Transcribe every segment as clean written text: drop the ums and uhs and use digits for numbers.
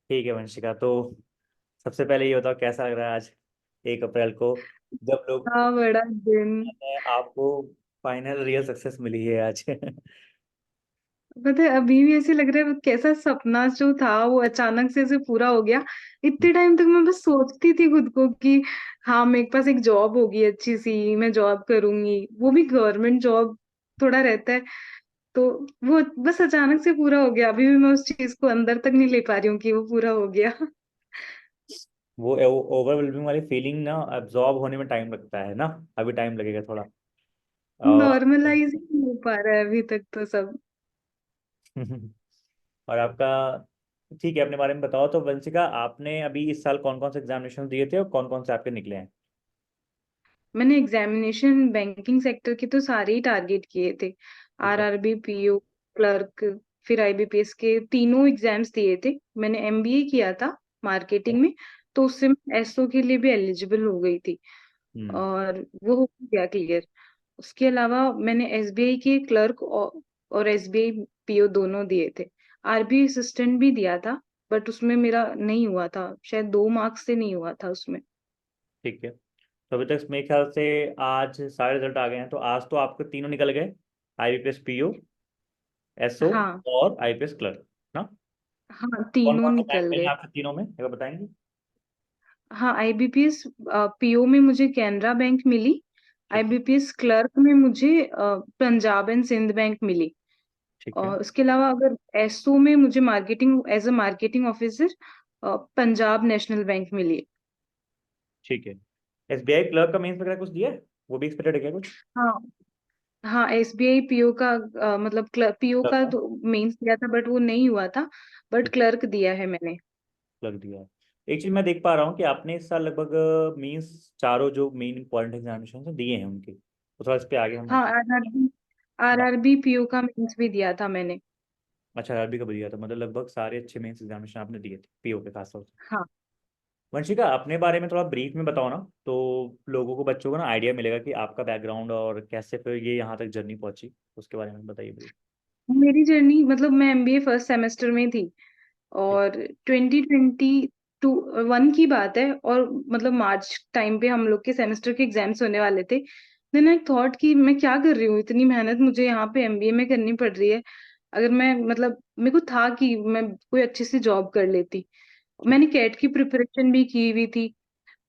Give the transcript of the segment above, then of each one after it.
ठीक है वंशिका, तो सबसे पहले ये बताओ कैसा लग रहा है आज 1 अप्रैल को, जब लोग हाँ, बड़ा दिन। ने आपको फाइनल रियल सक्सेस मिली है आज। पता है, अभी भी ऐसे लग रहा है वो कैसा सपना जो था वो अचानक से ऐसे पूरा हो गया। इतने टाइम तक मैं बस सोचती थी खुद को कि हाँ, मेरे पास एक जॉब होगी अच्छी सी, मैं जॉब करूंगी, वो भी गवर्नमेंट जॉब। थोड़ा रहता है तो वो बस अचानक से पूरा हो गया। अभी भी मैं उस चीज को अंदर तक नहीं ले पा रही हूँ कि वो पूरा हो गया। वो ओवरवेलमिंग वाली फीलिंग ना एब्जॉर्ब होने में टाइम लगता है ना। अभी टाइम लगेगा थोड़ा। और नॉर्मलाइज ही नहीं हो पा रहा है अभी तक तो सब। और आपका, ठीक है, अपने बारे में बताओ तो वंशिका, आपने अभी इस साल कौन कौन से एग्जामिनेशन दिए थे और कौन कौन से आपके निकले हैं? मैंने एग्जामिनेशन बैंकिंग सेक्टर के तो सारे ही टारगेट किए थे। ठीक है। आरआरबी, पीओ, क्लर्क, फिर आईबीपीएस के तीनों एग्जाम्स दिए थे। मैंने एमबीए किया था मार्केटिंग में, तो उससे मैं एसओ के लिए भी एलिजिबल हो गई थी हम्म। और वो हो गया क्लियर। उसके अलावा मैंने एसबीआई के क्लर्क और एसबीआई पीओ दोनों दिए थे। आरबीआई असिस्टेंट भी दिया था, बट उसमें मेरा नहीं हुआ था, शायद 2 मार्क्स से नहीं हुआ था उसमें। ठीक है, तो अभी तक मेरे ख्याल से आज सारे रिजल्ट आ गए हैं, तो आज तो आपके तीनों निकल गए, IBPS PO, SO हाँ। और IPS क्लर्क ना। हाँ, कौन तीनों कौन से बैंक निकल में हैं गए। आपके तीनों में, अगर बताएंगे? हाँ, आईबीपीएस पीओ में मुझे कैनरा बैंक मिली। ठीक है। आईबीपीएस क्लर्क में मुझे पंजाब एंड सिंध बैंक मिली। ठीक है। और उसके अलावा अगर एसओ में मुझे marketing as a marketing officer Punjab National Bank मिली। ठीक है। SBI क्लर्क का मेंस वगैरह कुछ दिया है? वो भी एक्सपेक्टेड है क्या कुछ? हाँ। हाँ, एसबीआई पीओ का मतलब पीओ क्लर्क का का तो मेंस दिया था बट वो नहीं हुआ था। बट क्लर्क दिया है मैंने। क्लर्क दिया है। एक चीज मैं देख पा रहा हूँ कि आपने इस साल लगभग मींस चारों जो मेन इंपॉर्टेंट एग्जामिनेशन दिए हैं उनके, तो थोड़ा इस पे आगे हम। हाँ, आरआरबी आरआरबी पीओ का मेंस भी दिया था मैंने। अच्छा, अरबी का भी दिया था, मतलब लगभग सारे अच्छे मेंस एग्जामिनेशन आपने दिए थे PO के खासतौर से। हाँ। वंशिका, अपने बारे में थोड़ा ब्रीफ में बताओ ना, तो लोगों को, बच्चों को ना आइडिया मिलेगा कि आपका बैकग्राउंड और कैसे फिर ये यहाँ तक जर्नी पहुंची, उसके बारे में बताइए ब्रीफ। मेरी जर्नी मतलब मैं एमबीए फर्स्ट सेमेस्टर में थी ठीक। और 2022 की बात है। और मतलब मार्च टाइम पे हम लोग के सेमेस्टर के एग्जाम्स होने वाले थे। देन आई थॉट कि मैं क्या कर रही हूँ, इतनी मेहनत मुझे यहाँ पे एमबीए में करनी पड़ रही है। अगर मैं मतलब मेरे को था कि मैं कोई अच्छी सी जॉब कर लेती। ठीक। मैंने कैट की प्रिपरेशन भी की हुई थी। तो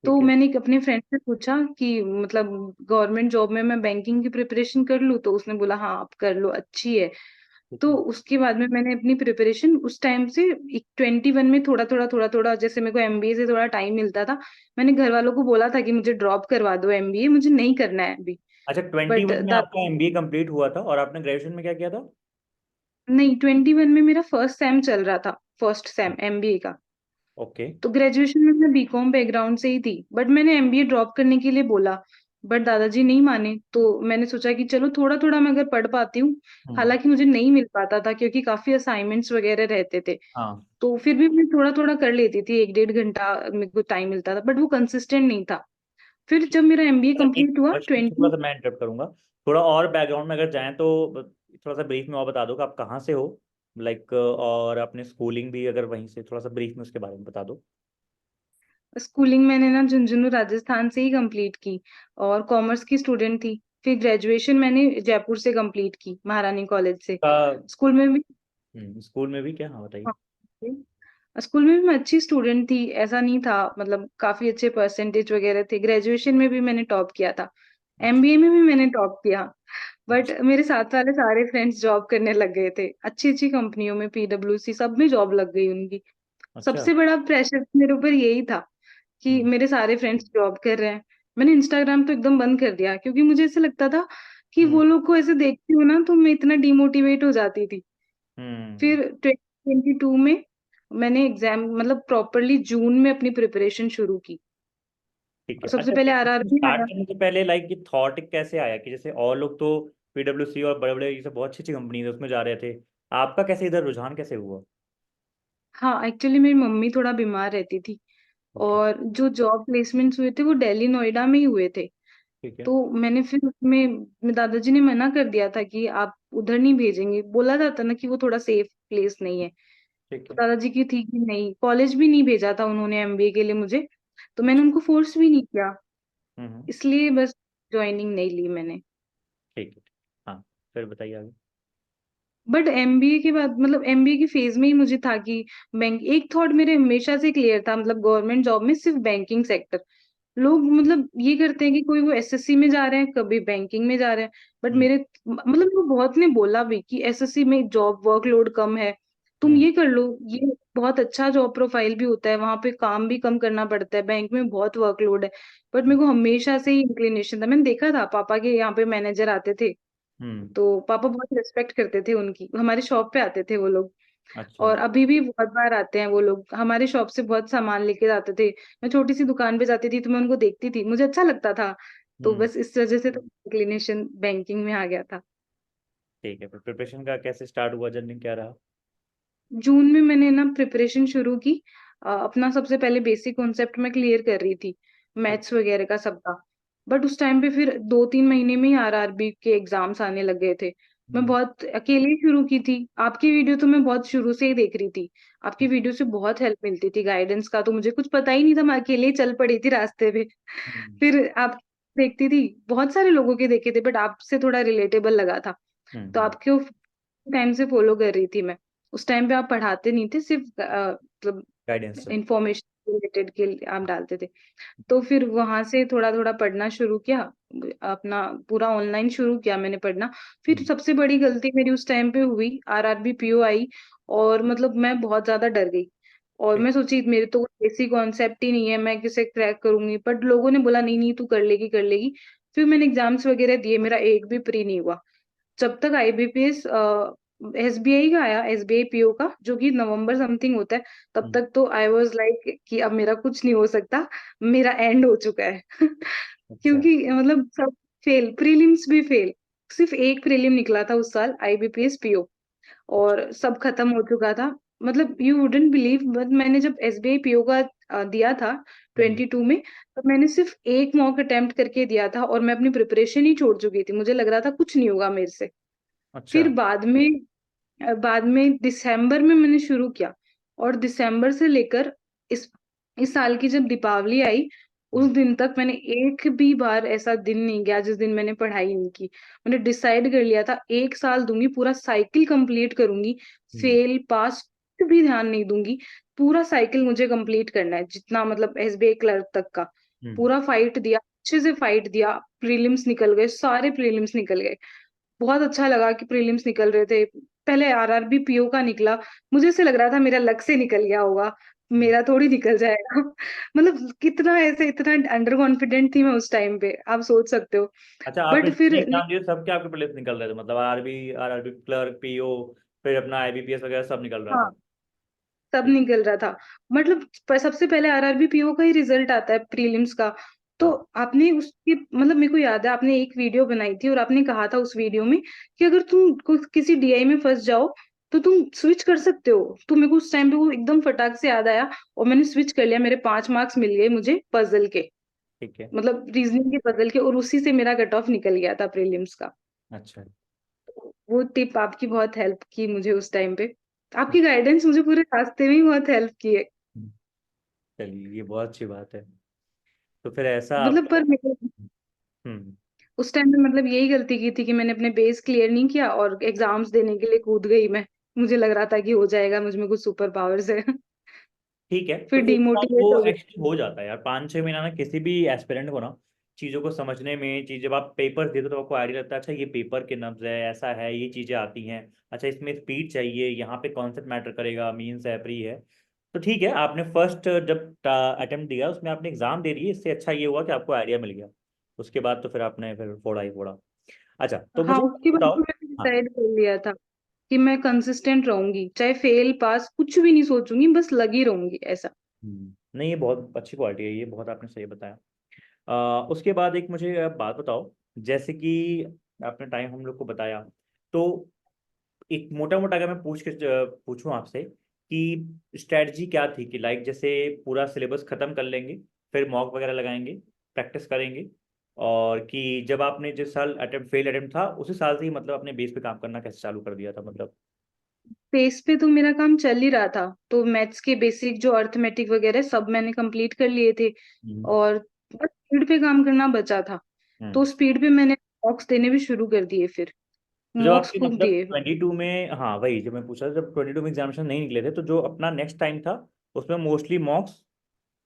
ठीक है। मैंने एक अपने फ्रेंड से पूछा कि मतलब गवर्नमेंट जॉब में मैं बैंकिंग की प्रिपरेशन कर लूँ, तो उसने बोला हाँ आप कर लो, अच्छी है। ठीक तो है। उसके बाद में मैंने अपनी प्रिपरेशन उस टाइम से 21 में थोड़ा थोड़ा जैसे मेरे को एमबीए से थोड़ा टाइम मिलता था, मैंने घर वालों को बोला था कि मुझे ड्रॉप करवा दो, एमबीए मुझे नहीं करना है अभी। अच्छा, ट्वेंटी बट वन में आपका MBA कंप्लीट हुआ था और आपने ग्रेजुएशन में क्या किया था? नहीं, 21 में मेरा फर्स्ट सेम चल रहा था, फर्स्ट सेम एमबीए का। ओके। तो ग्रेजुएशन में मैं बीकॉम बैकग्राउंड से ही थी, बट मैंने एमबीए ड्रॉप करने के लिए बोला। बट दादाजी नहीं माने, तो मैंने सोचा कि चलो थोड़ा थोड़ा मैं अगर पढ़ पाती हूँ। हम्म। हालांकि मुझे नहीं मिल पाता था क्योंकि काफी असाइनमेंट्स वगैरह रहते थे। हाँ। तो फिर भी मैं थोड़ा थोड़ा कर लेती थी, 1-1.5 घंटा मेरे को टाइम मिलता था, बट वो कंसिस्टेंट नहीं था। फिर जब मेरा एमबीए अच्छा, एक कंप्लीट हुआ क्वेश्चन थोड़ा 20। सा मैं इंटरप्ट करूंगा। थोड़ा और बैकग्राउंड में अगर जाएं तो थोड़ा सा ब्रीफ में और बता दो कि आप कहाँ से हो, लाइक, और अपने स्कूलिंग भी अगर वहीं से थोड़ा सा ब्रीफ में उसके बारे में बता दो। स्कूलिंग मैंने ना झुंझुनू राजस्थान से ही कंप्लीट की और कॉमर्स की स्टूडेंट थी। फिर ग्रेजुएशन मैंने जयपुर से कंप्लीट की, महारानी कॉलेज से। का स्कूल में भी। स्कूल में भी क्या, हाँ बताइए। हाँ, स्कूल में भी मैं अच्छी स्टूडेंट थी, ऐसा नहीं था, मतलब काफी अच्छे परसेंटेज वगैरह थे। ग्रेजुएशन में भी मैंने टॉप किया था, अच्छा। एमबीए में भी मैंने टॉप किया। बट अच्छा। मेरे साथ वाले सारे फ्रेंड्स जॉब करने लग गए थे अच्छी अच्छी कंपनियों में, पीडब्ल्यूसी सब में जॉब लग गई उनकी। अच्छा। सबसे बड़ा प्रेशर मेरे ऊपर यही था कि हम्म। मेरे सारे फ्रेंड्स जॉब कर रहे हैं। मैंने इंस्टाग्राम तो एकदम बंद कर दिया क्योंकि मुझे ऐसे लगता था कि हम्म। वो लोग को ऐसे देखती हूँ ना तो मैं इतना डिमोटिवेट हो जाती थी। हम्म। फिर 2022 में मैंने एग्जाम मतलब प्रॉपरली जून में अपनी प्रिपरेशन शुरू की। ठीक और है। सबसे अच्छा, पहले तो आरआरबी स्टार्ट आया। करने से पहले लाइक ये थॉट कैसे आया कि जैसे और लोग तो PwC और बड़े बड़े ये सब बहुत अच्छी अच्छी कंपनी है उसमें जा रहे थे, आपका कैसे इधर रुझान कैसे हुआ? हाँ, एक्चुअली मेरी मम्मी थोड़ा बीमार रहती थी ओके। और जो जॉब प्लेसमेंट्स हुए थे वो दिल्ली नोएडा में ही हुए थे। ठीक है। तो मैंने फिर उसमें मेरे दादाजी ने मना कर दिया था कि आप उधर नहीं भेजेंगे, बोला जाता ना कि वो थोड़ा सेफ प्लेस नहीं है। ठीक तो है। दादाजी की थी कि नहीं, कॉलेज भी नहीं भेजा था उन्होंने एमबीए के लिए मुझे, तो मैंने अच्छा। उनको फोर्स भी नहीं किया, हम्म। इसलिए बस ज्वाइनिंग नहीं ली मैंने। ठीक है। हाँ, फिर बताइए आगे। बट एमबीए के बाद, मतलब एमबीए की फेज में ही मुझे था कि बैंक, एक थॉट मेरे हमेशा से क्लियर था, मतलब गवर्नमेंट जॉब में सिर्फ बैंकिंग सेक्टर। लोग मतलब ये करते हैं कि कोई वो एसएससी में जा रहे हैं, कभी बैंकिंग में जा रहे हैं, बट हम्म। मेरे, मतलब मेरे को बहुत ने बोला भी कि एसएससी में जॉब वर्कलोड कम है, तुम हम्म। ये कर लो, ये बहुत अच्छा जॉब प्रोफाइल भी होता है, वहां पे काम भी कम करना पड़ता है, बैंक में बहुत वर्कलोड है। बट मेरे को हमेशा से ही इंक्लिनेशन था, मैंने देखा था पापा के यहाँ पे मैनेजर आते थे, हम्म। तो पापा बहुत रिस्पेक्ट करते थे उनकी, हमारे शॉप पे आते थे वो लोग, अच्छा। और अभी भी बहुत बार आते हैं वो लोग, हमारे शॉप से बहुत सामान लेके जाते थे। मैं छोटी सी दुकान पे जाती थी तो मैं उनको देखती थी, मुझे अच्छा लगता था, तो हम्म। बस इस वजह से तो इंक्लिनेशन बैंकिंग में आ गया था। ठीक है, फिर प्रिपरेशन का कैसे स्टार्ट हुआ, जर्नी क्या रहा? जून में मैंने ना प्रिपरेशन शुरू की, अपना सबसे पहले बेसिक कॉन्सेप्ट मैं क्लियर कर रही थी, ठीक। मैथ्स वगैरह का सबका। बट उस टाइम पे फिर 2-3 महीने में ही आरआरबी के एग्जाम्स आने लग गए थे। मैं हम्म। बहुत अकेले ही शुरू की थी, आपकी वीडियो तो मैं बहुत शुरू से ही देख रही थी, आपकी वीडियो से बहुत हेल्प मिलती थी, गाइडेंस का तो मुझे कुछ पता ही नहीं था, मैं अकेले ही चल पड़ी थी रास्ते पे। हम्म। फिर आप देखती थी, बहुत सारे लोगों के देखे थे बट आपसे थोड़ा रिलेटेबल लगा था, तो हम्म। आपके टाइम से फॉलो कर रही थी मैं। उस टाइम पे आप पढ़ाते नहीं थे, सिर्फ मतलब गाइडेंस से। इंफॉर्मेशन रिलेटेड के लिए आप डालते थे। तो फिर वहां से थोड़ा थोड़ा पढ़ना शुरू किया, अपना पूरा ऑनलाइन शुरू किया मैंने पढ़ना। फिर हम्म। सबसे बड़ी गलती मेरी उस टाइम पे हुई, आरआरबी पीओ आई, और मतलब मैं बहुत ज्यादा डर गई, और ठीक। मैं सोची मेरे तो बेसिक कॉन्सेप्ट ही नहीं है, मैं किसे क्रैक करूंगी, बट लोगों ने बोला नहीं नहीं तू कर लेगी कर लेगी। फिर मैंने एग्जाम्स वगैरह दिए, मेरा एक भी प्री नहीं हुआ, जब तक आईबीपीएस एसबीआई का आया, एसबीआई पीओ का, जो कि नवंबर समथिंग होता है, तब हम्म। तक तो आई वाज लाइक कि अब मेरा कुछ नहीं हो सकता, मेरा एंड हो चुका है। अच्छा। क्योंकि मतलब सब फेल, प्रीलिम्स भी फेल, सिर्फ एक प्रीलिम निकला था उस साल, आईबीपीएस पीओ, अच्छा। और सब खत्म हो चुका था। मतलब यू वुडंट बिलीव, बट मैंने जब एसबीआई पीओ का दिया था हम्म। 22 में, तो मैंने सिर्फ एक मॉक अटेम्प्ट करके दिया था, और मैं अपनी प्रिपरेशन ही छोड़ चुकी थी, मुझे लग रहा था कुछ नहीं होगा मेरे से। अच्छा। फिर बाद में दिसंबर में मैंने शुरू किया, और दिसंबर से लेकर इस इस साल की जब दीपावली आई, उस हम्म। दिन तक मैंने एक भी बार ऐसा दिन नहीं गया जिस दिन मैंने पढ़ाई नहीं की। मैंने डिसाइड कर लिया था 1 साल दूंगी, पूरा साइकिल कंप्लीट करूंगी, हम्म। फेल पास कुछ भी ध्यान नहीं दूंगी, पूरा साइकिल मुझे कंप्लीट करना है, जितना मतलब एसबीआई क्लर्क तक का। हम्म। पूरा फाइट दिया, अच्छे से फाइट दिया, प्रीलिम्स निकल गए, सारे प्रीलिम्स निकल गए, बहुत अच्छा लगा कि प्रीलिम्स निकल रहे थे। पहले आरआरबी पीओ का निकला, मुझे ऐसे लग रहा था मेरा लक से निकल गया होगा, मेरा थोड़ी निकल जाएगा। मतलब कितना ऐसे, इतना अंडर कॉन्फिडेंट थी मैं उस टाइम पे, आप सोच सकते हो। अच्छा, आपने बट जितने फिर एग्जाम दिए सबके आपके प्लेस निकल रहे थे, मतलब आरआरबी क्लर्क, पीओ, फिर अपना आईबीपीएस वगैरह सब निकल रहा हाँ, था? सब ठीक। निकल रहा था। मतलब सबसे पहले आरआरबी पीओ का ही रिजल्ट आता है प्रीलिम्स का। तो हाँ। आपने उसकी, मतलब मेरे को याद है आपने एक वीडियो बनाई थी, और आपने कहा था उस वीडियो में कि अगर तुम किसी डीआई में फंस जाओ तो तुम स्विच कर सकते हो, तो मेरे को उस टाइम पे वो एकदम फटाक से याद आया, और मैंने स्विच कर लिया, मेरे 5 मार्क्स मिल गए मुझे पजल के, ठीक है। मतलब रीजनिंग के पजल के, और उसी से मेरा कट ऑफ निकल गया था प्रीलिम्स का। अच्छा। वो टिप आपकी बहुत हेल्प की मुझे उस टाइम पे, आपकी गाइडेंस मुझे पूरे रास्ते में ही बहुत हेल्प की है। हम्म। चलिए, ये बहुत अच्छी बात है। तो फिर ऐसा मतलब आपका। पर मेरे हम्म। उस टाइम में मतलब यही गलती की थी कि मैंने अपने बेस क्लियर नहीं किया, और एग्जाम्स देने के लिए कूद गई मैं, मुझे लग रहा था कि हो जाएगा, मुझ में कुछ सुपर पावर्स है। ठीक है, तो फिर एक साल डिमोटिवेट वो हो एक्चुअली गई। हो जाता है यार, 5-6 महीना ना किसी भी एस्पिरेंट को ना चीज़ों को समझने में, चीज़ जब आप पेपर देते हो तो आपको आइडिया लगता है, अच्छा ये पेपर के नब्ज है, ऐसा है, ये चीज़ें आती हैं, अच्छा इसमें स्पीड चाहिए, यहाँ पे कॉन्सेप्ट मैटर करेगा, मीन्स है, प्री है। तो ठीक है, आपने फर्स्ट जब अटेम्प्ट दिया उसमें आपने एग्जाम दे दिए, इससे अच्छा ये हुआ कि आपको आइडिया मिल गया। उसके बाद तो फिर आपने फिर फोड़ा ही फोड़ा। अच्छा, तो हाँ, मुझे एक उसके बात बाद बताओ। तो मैंने हाँ। डिसाइड कर लिया था कि मैं कंसिस्टेंट रहूंगी, चाहे फेल पास कुछ भी नहीं सोचूंगी, बस लगी रहूंगी ऐसा। नहीं, ये बहुत अच्छी क्वालिटी है, ये बहुत आपने सही बताया। उसके बाद एक मुझे आप बात बताओ, जैसे कि आपने टाइम हम लोग को बताया, तो एक मोटा मोटा अगर मैं पूछूं आपसे कि स्ट्रेटजी क्या थी, कि लाइक जैसे पूरा सिलेबस खत्म कर लेंगे, फिर मॉक वगैरह लगाएंगे, प्रैक्टिस करेंगे, और कि जब आपने जिस साल अटेम्प्ट फेल अटेम्प्ट था उसी साल से ही मतलब अपने बेस पे काम करना कैसे चालू कर दिया था, मतलब? पेस पे तो मेरा काम चल ही रहा था, तो मैथ्स के बेसिक जो अर्थमेटिक वगैरह सब मैंने कंप्लीट कर लिए थे, हम्म। और बस स्पीड पे काम करना बचा था। हम्म। तो स्पीड पे मैंने मॉक्स देने भी शुरू कर दिए, फिर तो जब मॉक्स आपकी खूब मतलब दिए। 22 में, हाँ वही जब मैं पूछा था, जब 22 में एग्जामिनेशन नहीं निकले थे तो जो अपना नेक्स्ट टाइम था उसमें मोस्टली मॉक्स,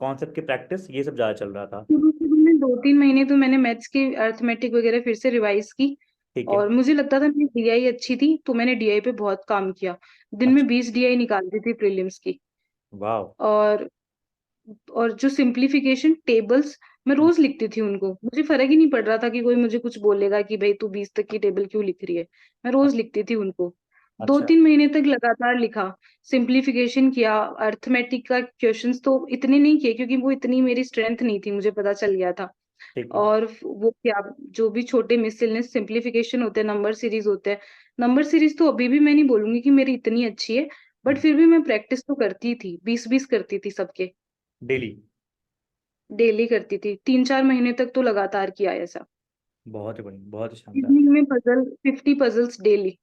कॉन्सेप्ट की प्रैक्टिस, ये सब ज़्यादा चल रहा था। शुरू शुरू में 2-3 महीने तो मैंने मैथ्स की अर्थमेटिक वगैरह फिर से रिवाइज की, ठीक है। और मुझे लगता था मेरी डीआई अच्छी थी, तो मैंने डीआई पे बहुत काम किया। दिन में अच्छा। 20 डीआई निकालती थी प्रीलिम्स की। वाह। और जो सिंप्लीफिकेशन टेबल्स, मैं रोज लिखती थी उनको, मुझे फर्क ही नहीं पड़ रहा था कि कोई मुझे कुछ बोलेगा कि भाई तू 20 तक की टेबल क्यों लिख रही है। मैं रोज लिखती थी उनको, दो अच्छा। तीन महीने तक लगातार लिखा, सिंप्लीफिकेशन किया। अर्थमेटिक का क्वेश्चंस तो इतने नहीं किए, क्योंकि वो इतनी मेरी स्ट्रेंथ नहीं थी, मुझे पता चल गया था। ठीक है। और वो क्या, जो भी छोटे मिसलेनियस सिंप्लीफिकेशन होते हैं, नंबर सीरीज होते हैं, नंबर सीरीज तो अभी भी मैं नहीं बोलूंगी कि मेरी इतनी अच्छी है, बट फिर भी मैं प्रैक्टिस तो करती थी, 20-20 करती थी सबके। डेली। डेली करती थी, 3-4 महीने तक तो लगातार किया ऐसा। बहुत ही बढ़िया, बहुत ही शानदार। इवनिंग में पजल, 50 पजल्स डेली।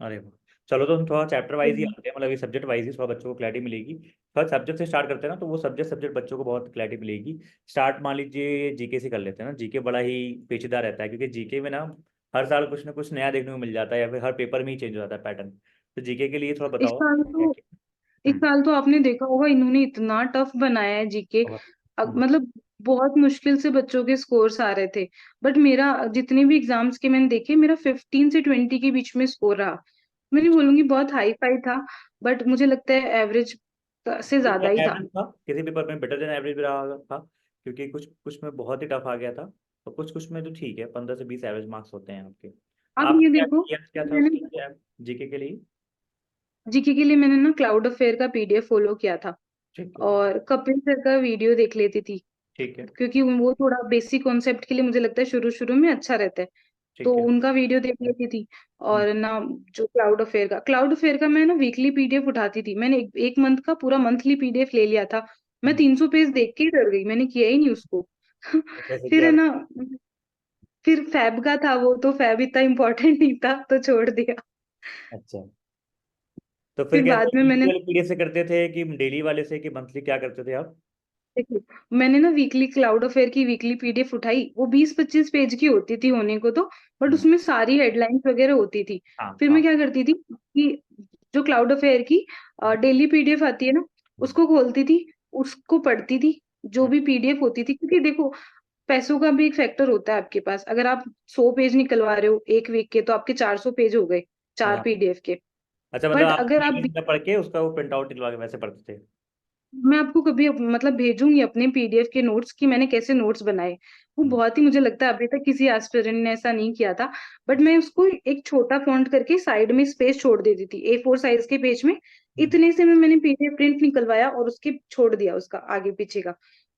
अरे वाह। चलो तो हम थोड़ा चैप्टर वाइज ही आते हैं, मतलब ये सब्जेक्ट वाइज ही थोड़ा बच्चों को क्लैरिटी मिलेगी। थोड़ा सब्जेक्ट से स्टार्ट करते हैं ना, तो वो सब्जेक्ट सब्जेक्ट बच्चों को बहुत क्लैरिटी मिलेगी। स्टार्ट मान लीजिए जीके से कर लेते हैं ना। जीके बड़ा ही पेचीदा रहता है, क्योंकि जीके में ना हर साल कुछ ना कुछ नया देखने को मिल जाता है, या फिर हर पेपर में ही चेंज हो जाता है पैटर्न। तो जीके के लिए थोड़ा इस बताओ साल क्या तो क्या। इस हम्म। साल तो आपने देखा होगा, इन्होंने इतना टफ बनाया है जीके। बहुत। हम्म। मतलब बहुत मुश्किल से बच्चों के स्कोर्स आ रहे थे, बट मेरा जितने भी एग्जाम्स के मैंने देखे, मेरा 15 से 20 के बीच में स्कोर रहा। मैं नहीं अच्छा। बोलूंगी बहुत हाई फाई था, बट मुझे लगता है एवरेज से ज्यादा ही था। एवरेज था, किसी पेपर में बेटर देन एवरेज भी रहा था, क्योंकि कुछ कुछ में बहुत ही टफ आ गया था, और कुछ कुछ में तो ठीक है, 15 से 20 एवरेज मार्क्स होते हैं आपके। आप ये आपने क्या देखो, किया, क्या था मैंने उसके लिए, जीके के लिए? जीके के लिए मैंने ना क्लाउड अफेयर का पीडीएफ फॉलो किया था, ठीक है। और कपिल सर का वीडियो देख लेती थी, ठीक है। क्योंकि वो थोड़ा बेसिक कॉन्सेप्ट के लिए मुझे लगता है शुरू शुरू में अच्छा रहता है, तो ठीक है। उनका वीडियो देख लेती थी। हम्म। और ना, जो क्लाउड अफेयर का मैं ना वीकली पीडीएफ उठाती थी, मैंने एक मंथ का पूरा मंथली पीडीएफ ले लिया था। मैं हम्म। 300 पेज देख के ही डर गई, मैंने किया ही नहीं उसको। तो कैसे फिर किया है था? ना, फिर फैब का था वो, तो फैब इतना इम्पोर्टेंट नहीं था, तो छोड़ दिया। अच्छा। तो फिर फिर कैसे बाद में वीकली मैंने, वाले पीडीएफ से करते थे कि डेली वाले से, कि मंथली, क्या करते थे आप? देखो, मैंने ना वीकली क्लाउड अफेयर की वीकली पीडीएफ उठाई, वो 20-25 पेज की होती थी होने को तो, बट हम्म। उसमें सारी हेडलाइंस वगैरह होती थी। हाँ फिर मैं हाँ। क्या करती थी कि जो क्लाउड अफेयर की हम्म। डेली पीडीएफ आती है ना, हम्म। उसको खोलती थी, उसको पढ़ती थी, जो हम्म। भी पीडीएफ होती थी, क्योंकि देखो, पैसों का भी एक फैक्टर होता है आपके पास। अगर आप 100 पेज निकलवा रहे हो एक वीक के, तो आपके 400 पेज हो गए, चार हाँ। पीडीएफ के। अच्छा, मतलब बट आप अगर आप, सीरीज में पढ़ के उसका वो प्रिंट आउट निकलवा के वैसे पढ़ते थे? मैं आपको कभी मतलब भेजूंगी अपने पीडीएफ के नोट्स, कि मैंने कैसे नोट्स बनाए। वो हम्म। बहुत ही, मुझे लगता है अभी तक किसी एस्पिरेंट ने ऐसा नहीं किया था। बट मैं उसको एक छोटा फॉन्ट करके साइड में स्पेस छोड़ देती थी, A4 साइज के पेज में। हम्म। इतने से मैंने पीडीएफ प्रिंट निकलवाया और उसके छोड़ दिया उसका आगे पीछे का।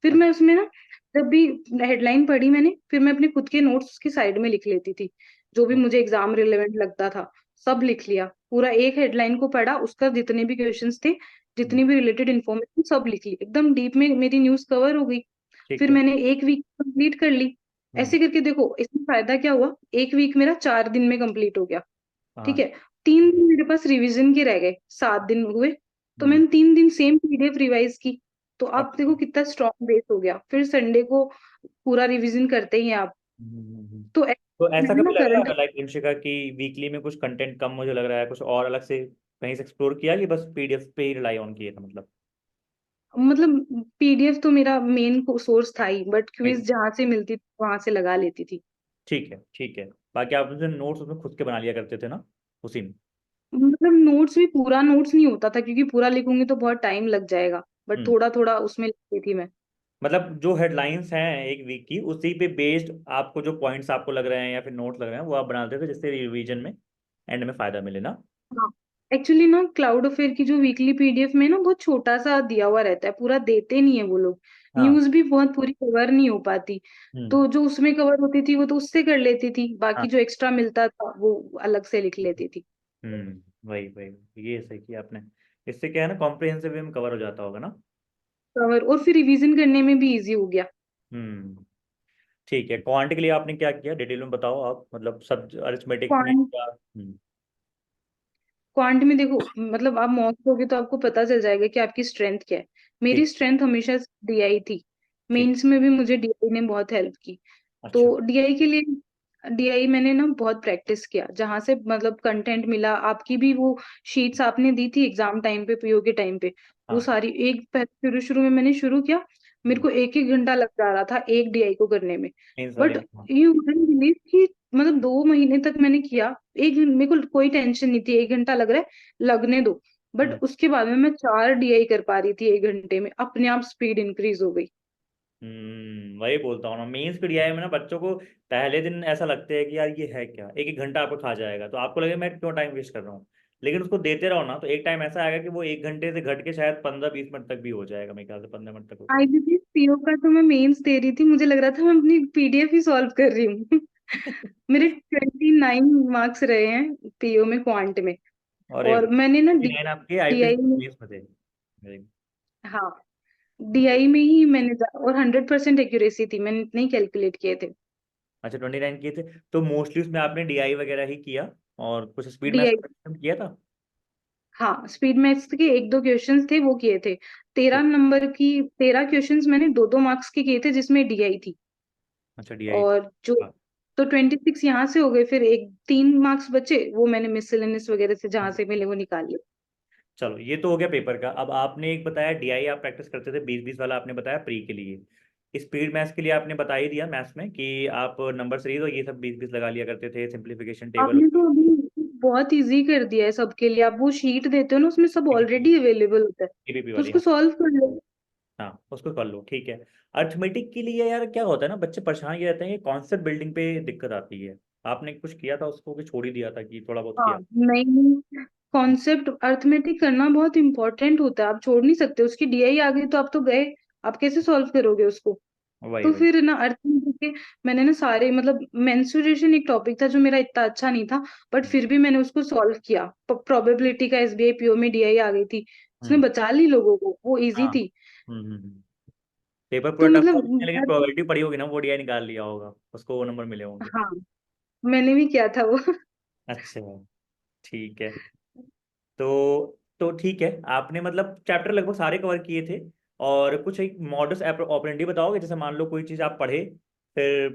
फिर मैं उसमें ना, जब भी हेडलाइन पढ़ी मैंने, फिर मैं अपने खुद के नोट्स उसकी साइड में लिख लेती थी, जो भी मुझे एग्जाम रिलेवेंट लगता था, सब लिख लिया। पूरा एक हेडलाइन को पढ़ा, उसका जितने भी क्वेश्चंस थे, हम्म। जितनी भी रिलेटेड इन्फॉर्मेशन, सब लिख ली, एकदम डीप में मेरी न्यूज कवर हो गई। ठीक फिर है। मैंने एक वीक कंप्लीट कर ली। हम्म। ऐसे करके देखो, इसमें फायदा क्या हुआ, एक वीक मेरा 4 दिन में कंप्लीट हो गया। ठीक हाँ। है, 3 दिन मेरे पास रिवीजन के रह गए, 7 दिन हुए, तो हम्म। मैंने 3 दिन सेम पीडीएफ रिवाइज की। तो आप अच्छा। देखो कितना स्ट्रॉन्ग बेस हो गया, फिर संडे को पूरा रिवीजन करते ही हैं आप। तो तो ऐसा मैंने कभी ना लगा करंट, लाइक वंशिका की वीकली में कुछ कंटेंट कम मुझे लग रहा है, कुछ और अलग से कहीं से एक्सप्लोर किया, कि बस पीडीएफ पे ही रिलाई ऑन किया था मतलब? मतलब पीडीएफ तो मेरा मेन सोर्स था ही, बट क्विज Right. जहां से मिलती थी वहां से लगा लेती थी। ठीक है, ठीक है। बाकी आप जो नोट्स उसमें खुद के बना लिया करते थे ना, उसी में? मतलब नोट्स भी पूरा नोट्स नहीं होता था, क्योंकि पूरा लिखूंगी तो बहुत टाइम लग जाएगा, बट हम्म। थोड़ा थोड़ा उसमें लिखती थी मैं। मतलब जो हेडलाइंस हैं एक वीक की, उसी पे बेस्ड आपको जो पॉइंट्स आपको लग रहे हैं या फिर नोट लग रहे हैं, वो आप बनाते थे, जिससे रिवीजन में एंड में फायदा मिले ना? हाँ, एक्चुअली ना क्लाउड अफेयर की जो वीकली पीडीएफ में ना बहुत छोटा सा दिया हुआ रहता है, पूरा देते नहीं है वो लोग। हाँ। न्यूज भी बहुत पूरी कवर नहीं हो पाती, हम्म। तो जो उसमें कवर होती थी वो तो उससे कर लेती थी, हाँ। बाकी जो एक्स्ट्रा मिलता था वो अलग से लिख लेती थी। वही वही, ये सही किया आपने। इससे क्या है ना, कॉम्प्रिहेंसिव वे में कवर हो जाता होगा ना? कवर, और फिर रिवीजन करने में भी इजी हो गया। हम्म। ठीक है, क्वांट के लिए आपने क्या किया, डिटेल में बताओ आप, मतलब सब अरिथमेटिक में क्या? क्वांट में देखो, मतलब आप मॉक दोगे तो आपको पता चल जाएगा कि आपकी स्ट्रेंथ क्या है। मेरी ठीक। स्ट्रेंथ हमेशा डीआई थी। ठीक। मेंस में भी मुझे डीआई ने बहुत हेल्प की। अच्छा। तो डीआई के लिए, डीआई मैंने ना बहुत प्रैक्टिस किया, जहां से मतलब कंटेंट मिला। आपकी भी वो शीट्स आपने दी थी एग्जाम टाइम पे, पीओ के टाइम पे, वो हाँ। सारी एक शुरू शुरू में मैंने शुरू किया। मेरे को एक एक घंटा लग जा रहा था एक डीआई को करने में। मीन्स वाले बट में, हाँ। यू वुडंट बिलीव कि मतलब 2 महीने तक मैंने किया। मेरे को कोई टेंशन नहीं थी, 1 घंटा लग रहा है लगने दो। बट हम्म। उसके बाद में मैं 4 डीआई कर पा रही थी 1 घंटे में, अपने आप स्पीड इंक्रीज हो गई। वही बोलता हूँ ना, मेंस पीडीआई में ना बच्चों को पहले दिन ऐसा लगता है कि यार ये है क्या, एक एक घंटा आपको खा जाएगा, तो आपको लगे मैं क्यों टाइम वेस्ट कर रहा हूँ। लेकिन उसको देते रहो ना, तो एक टाइम ऐसा आएगा कि वो 1 घंटे से घट के शायद 15-20 मिनट तक भी हो जाएगा, मेरे ख्याल से 15 मिनट तक होता आईबीपीएस पीओ का तो मैं मेंस दे रही थी, मुझे लग रहा था मैं अपनी पीडीएफ ही सॉल्व कर रही हूँ। है। मेरे 29 मार्क्स रहे हैं पीओ में, क्वांट में। अरे और मैंने ना 29 आपके आईपीएस डीआई में, मेंस में थे। हाँ, डीआई में ही मैंने और 100% एक्यूरेसी थी, मैंने इतने ही कैलकुलेट किए थे। अच्छा, 29 किए थे। तो मोस्टली उसमें आपने डीआई वगैरह ही किया, और कुछ स्पीड मैथ्स डीआई, का attempt किया था। हाँ, स्पीड मैथ्स के 1-2 क्वेश्चंस थे वो किए थे। 13 नंबर की 13 क्वेश्चंस मैंने 2-2 मार्क्स के किए थे, जिसमें डीआई थी। अच्छा, डीआई। और जो तो 26 यहाँ से हो गए, फिर 3 मार्क्स बचे, वो मैंने मिसलेनियस वगैरह से जहां से मिले वो निकाल लिए। चलो, ये तो हो गया पेपर का। अब आपने एक बताया डीआई आप प्रैक्टिस करते थे 20-20 वाला, आपने बताया प्री के लिए। स्पीड मैथ्स के लिए आपने बता ही दिया मैथ्स में कि आप नंबर सीरीज और ये सब 20-20 लगा लिया करते थे, सिंप्लीफिकेशन टेबल आपने तो अभी बहुत इजी कर दिया है सबके लिए। आप वो शीट देते हो ना, उसमें सब ऑलरेडी अवेलेबल होता है, टीबीपी तो वाली, उसको हाँ। सॉल्व कर लो। हाँ, उसको कर लो, ठीक है। अर्थमेटिक के लिए यार क्या होता है ना, बच्चे परेशान ये रहते हैं कि कॉन्सेप्ट बिल्डिंग पे दिक्कत आती है। आपने कुछ किया था उसको कि छोड़ ही दिया था, कि थोड़ा बहुत हाँ, किया। नहीं, कॉन्सेप्ट अर्थमेटिक करना बहुत इंपॉर्टेंट होता है, आप छोड़ नहीं सकते। उसकी डीआई आ गई तो आप तो गए, आप कैसे सॉल्व करोगे उसको। वही तो वही। फिर ना अर्थमेटिक के मैंने ना सारे, मतलब मेंसुरेशन एक टॉपिक था जो मेरा इतना अच्छा नहीं था, बट फिर भी मैंने उसको सॉल्व किया। प्रोबेबिलिटी का एसबीआई पीओ में डीआई आ गई थी, उसने हम्म। बचा ली लोगों को, वो इजी हाँ। थी। पेपर तो पूरा टफ था, मतलब लेकिन प्रोबेबिलिटी पड़ी होगी ना, वो डीआई निकाल लिया होगा, उसको वो नंबर मिले होंगे। हाँ, मैंने भी किया था वो। अच्छा, ठीक है। तो ठीक है, आपने मतलब चैप्टर लगभग सारे कवर किए थे। और कुछ एक मॉडस ऑपरेंडी बताओगे, जैसे मान लो कोई चीज़ आप पढ़े, फिर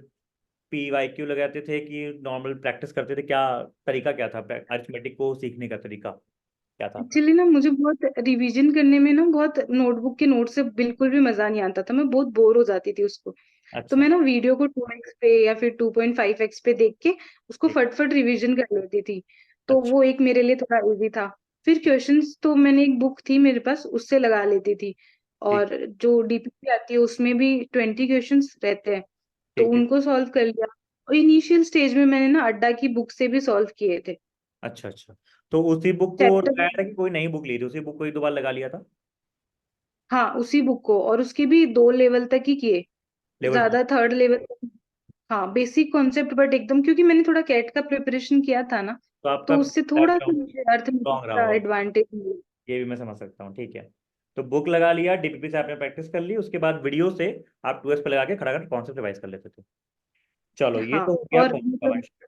पी वाई क्यू लगाते थे कि नॉर्मल प्रैक्टिस करते थे, क्या तरीका क्या था अरिथमेटिक को सीखने का तरीका क्या था आपका। एक्चुअली ना मुझे बहुत रिवीजन करने में ना, बहुत नोटबुक के नोट से बिल्कुल भी मजा नहीं आता था, मैं बहुत बोर हो जाती थी उसको। तो अच्छा। मैं ना वीडियो को 2x पे या फिर 2.5x पे देख के उसको ठीक। फटफट रिवीजन कर लेती थी। तो अच्छा। वो एक मेरे लिए थोड़ा इजी था। फिर क्वेश्चंस तो मैंने एक बुक थी मेरे पास, उससे लगा लेती थी। ठीक। और जो डीपीपी आती है उसमें भी 20 क्वेश्चंस रहते हैं, तो ठीक है। उनको सॉल्व कर लिया। और इनिशियल स्टेज में मैंने ना अड्डा की बुक से भी सॉल्व किए थे अच्छा अच्छा। तो उसी बुक को चैप्टर। लगाया था कि कोई नई बुक ली थी, उसी बुक को ही 2 बार लगा लिया था। हाँ, उसी बुक को, और उसके भी 2 लेवल तक ही किए, लेवल 2। ज्यादा थर्ड लेवल। हाँ, बेसिक कॉन्सेप्ट, बट एकदम, क्योंकि मैंने थोड़ा कैट का प्रिपरेशन किया था ना, तो आपका तो उससे थोड़ा सा बैकग्राउंड मुझे अर्थमेटिक स्ट्रॉन्ग रहा का होगा, एडवांटेज मिला। ये भी मैं समझ सकता हूँ, ठीक है। तो बुक लगा लिया, डीपीपी से आपने प्रैक्टिस कर ली, उसके बाद वीडियो से आप 2S पे लगा के खड़ा कर कॉन्सेप्ट रिवाइज कर लेते थे। चलो, ये हाँ, तो हो गया और मतलब कॉन्सेप्ट।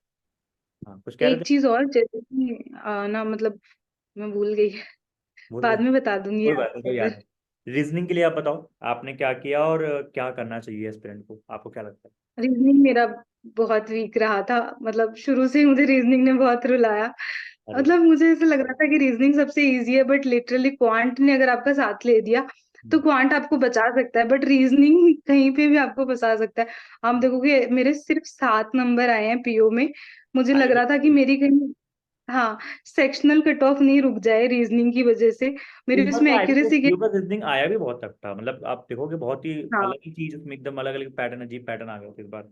हाँ, कुछ कह रहे एक थे। चीज और, जैसे कि ना मतलब मैं भूल गई, भूल गए। बाद में बता दूंगी कोई बात नहीं, आपको कोई याद अगर। नहीं। रीजनिंग के लिए आप बताओ, आपने क्या किया और क्या करना चाहिए एस्पिरेंट को, आपको क्या लगता है। रीजनिंग मेरा बहुत वीक रहा था, मतलब शुरू से ही मुझे रीजनिंग ने बहुत रुलाया। अरे। मतलब मुझे ऐसा लग रहा था कि रीजनिंग सबसे इजी है, बट लिटरली क्वांट ने अगर आपका साथ ले दिया तो हम्म। क्वांट आपको बचा सकता है, बट रीजनिंग कहीं पे भी आपको फंसा सकता है। आप देखोगे मेरे सिर्फ 7 नंबर आए हैं पीओ में। मुझे लग रहा था कि मेरी कहीं, हाँ, सेक्शनल कट ऑफ नहीं रुक जाए रीजनिंग की वजह से। इस मेरी बार उसमें का आईबीपीएस एक्यूरेसी के, पीओ का रीजनिंग आया भी बहुत तक था, मतलब आप देखोगे बहुत ही हाँ, अलग ही चीज उसमें, एकदम अलग अलग पैटर्न, अजीब पैटर्न आ गए थे इस बार।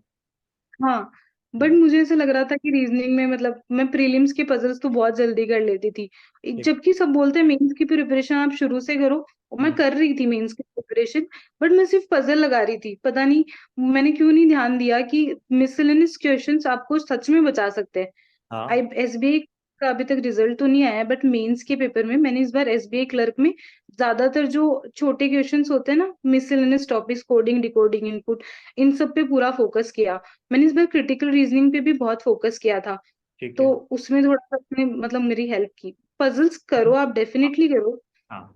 हाँ, बट हम्म। मुझे ऐसा लग रहा था कि रीजनिंग में, मतलब मैं प्रीलिम्स के पजल्स तो बहुत जल्दी कर लेती थी, ठीक। जबकि सब बोलते हैं मेंस की प्रिपरेशन आप शुरू से करो। और मैं हम्म। कर रही थी मेंस की प्रिपरेशन, बट मैं सिर्फ पजल लगा रही थी। पता नहीं मैंने क्यों नहीं ध्यान दिया कि मिसलेनियस क्वेश्चंस आपको सच में बचा सकते हैं। हाँ। आई एसबीआई का अभी तक रिजल्ट तो नहीं आया, बट मेंस के पेपर में मैंने इस बार एसबीआई क्लर्क में ज्यादातर जो छोटे क्वेश्चंस होते हैं ना, miscellaneous topics, coding, decoding, input, इन सब पे पूरा फोकस किया। मैंने इस बार क्रिटिकल रीजनिंग पे भी बहुत फोकस किया था, ठीक तो है। उसमें थोड़ा सा उसने मतलब मेरी हेल्प की। पजल्स करो, आप डेफिनेटली करो। हाँ,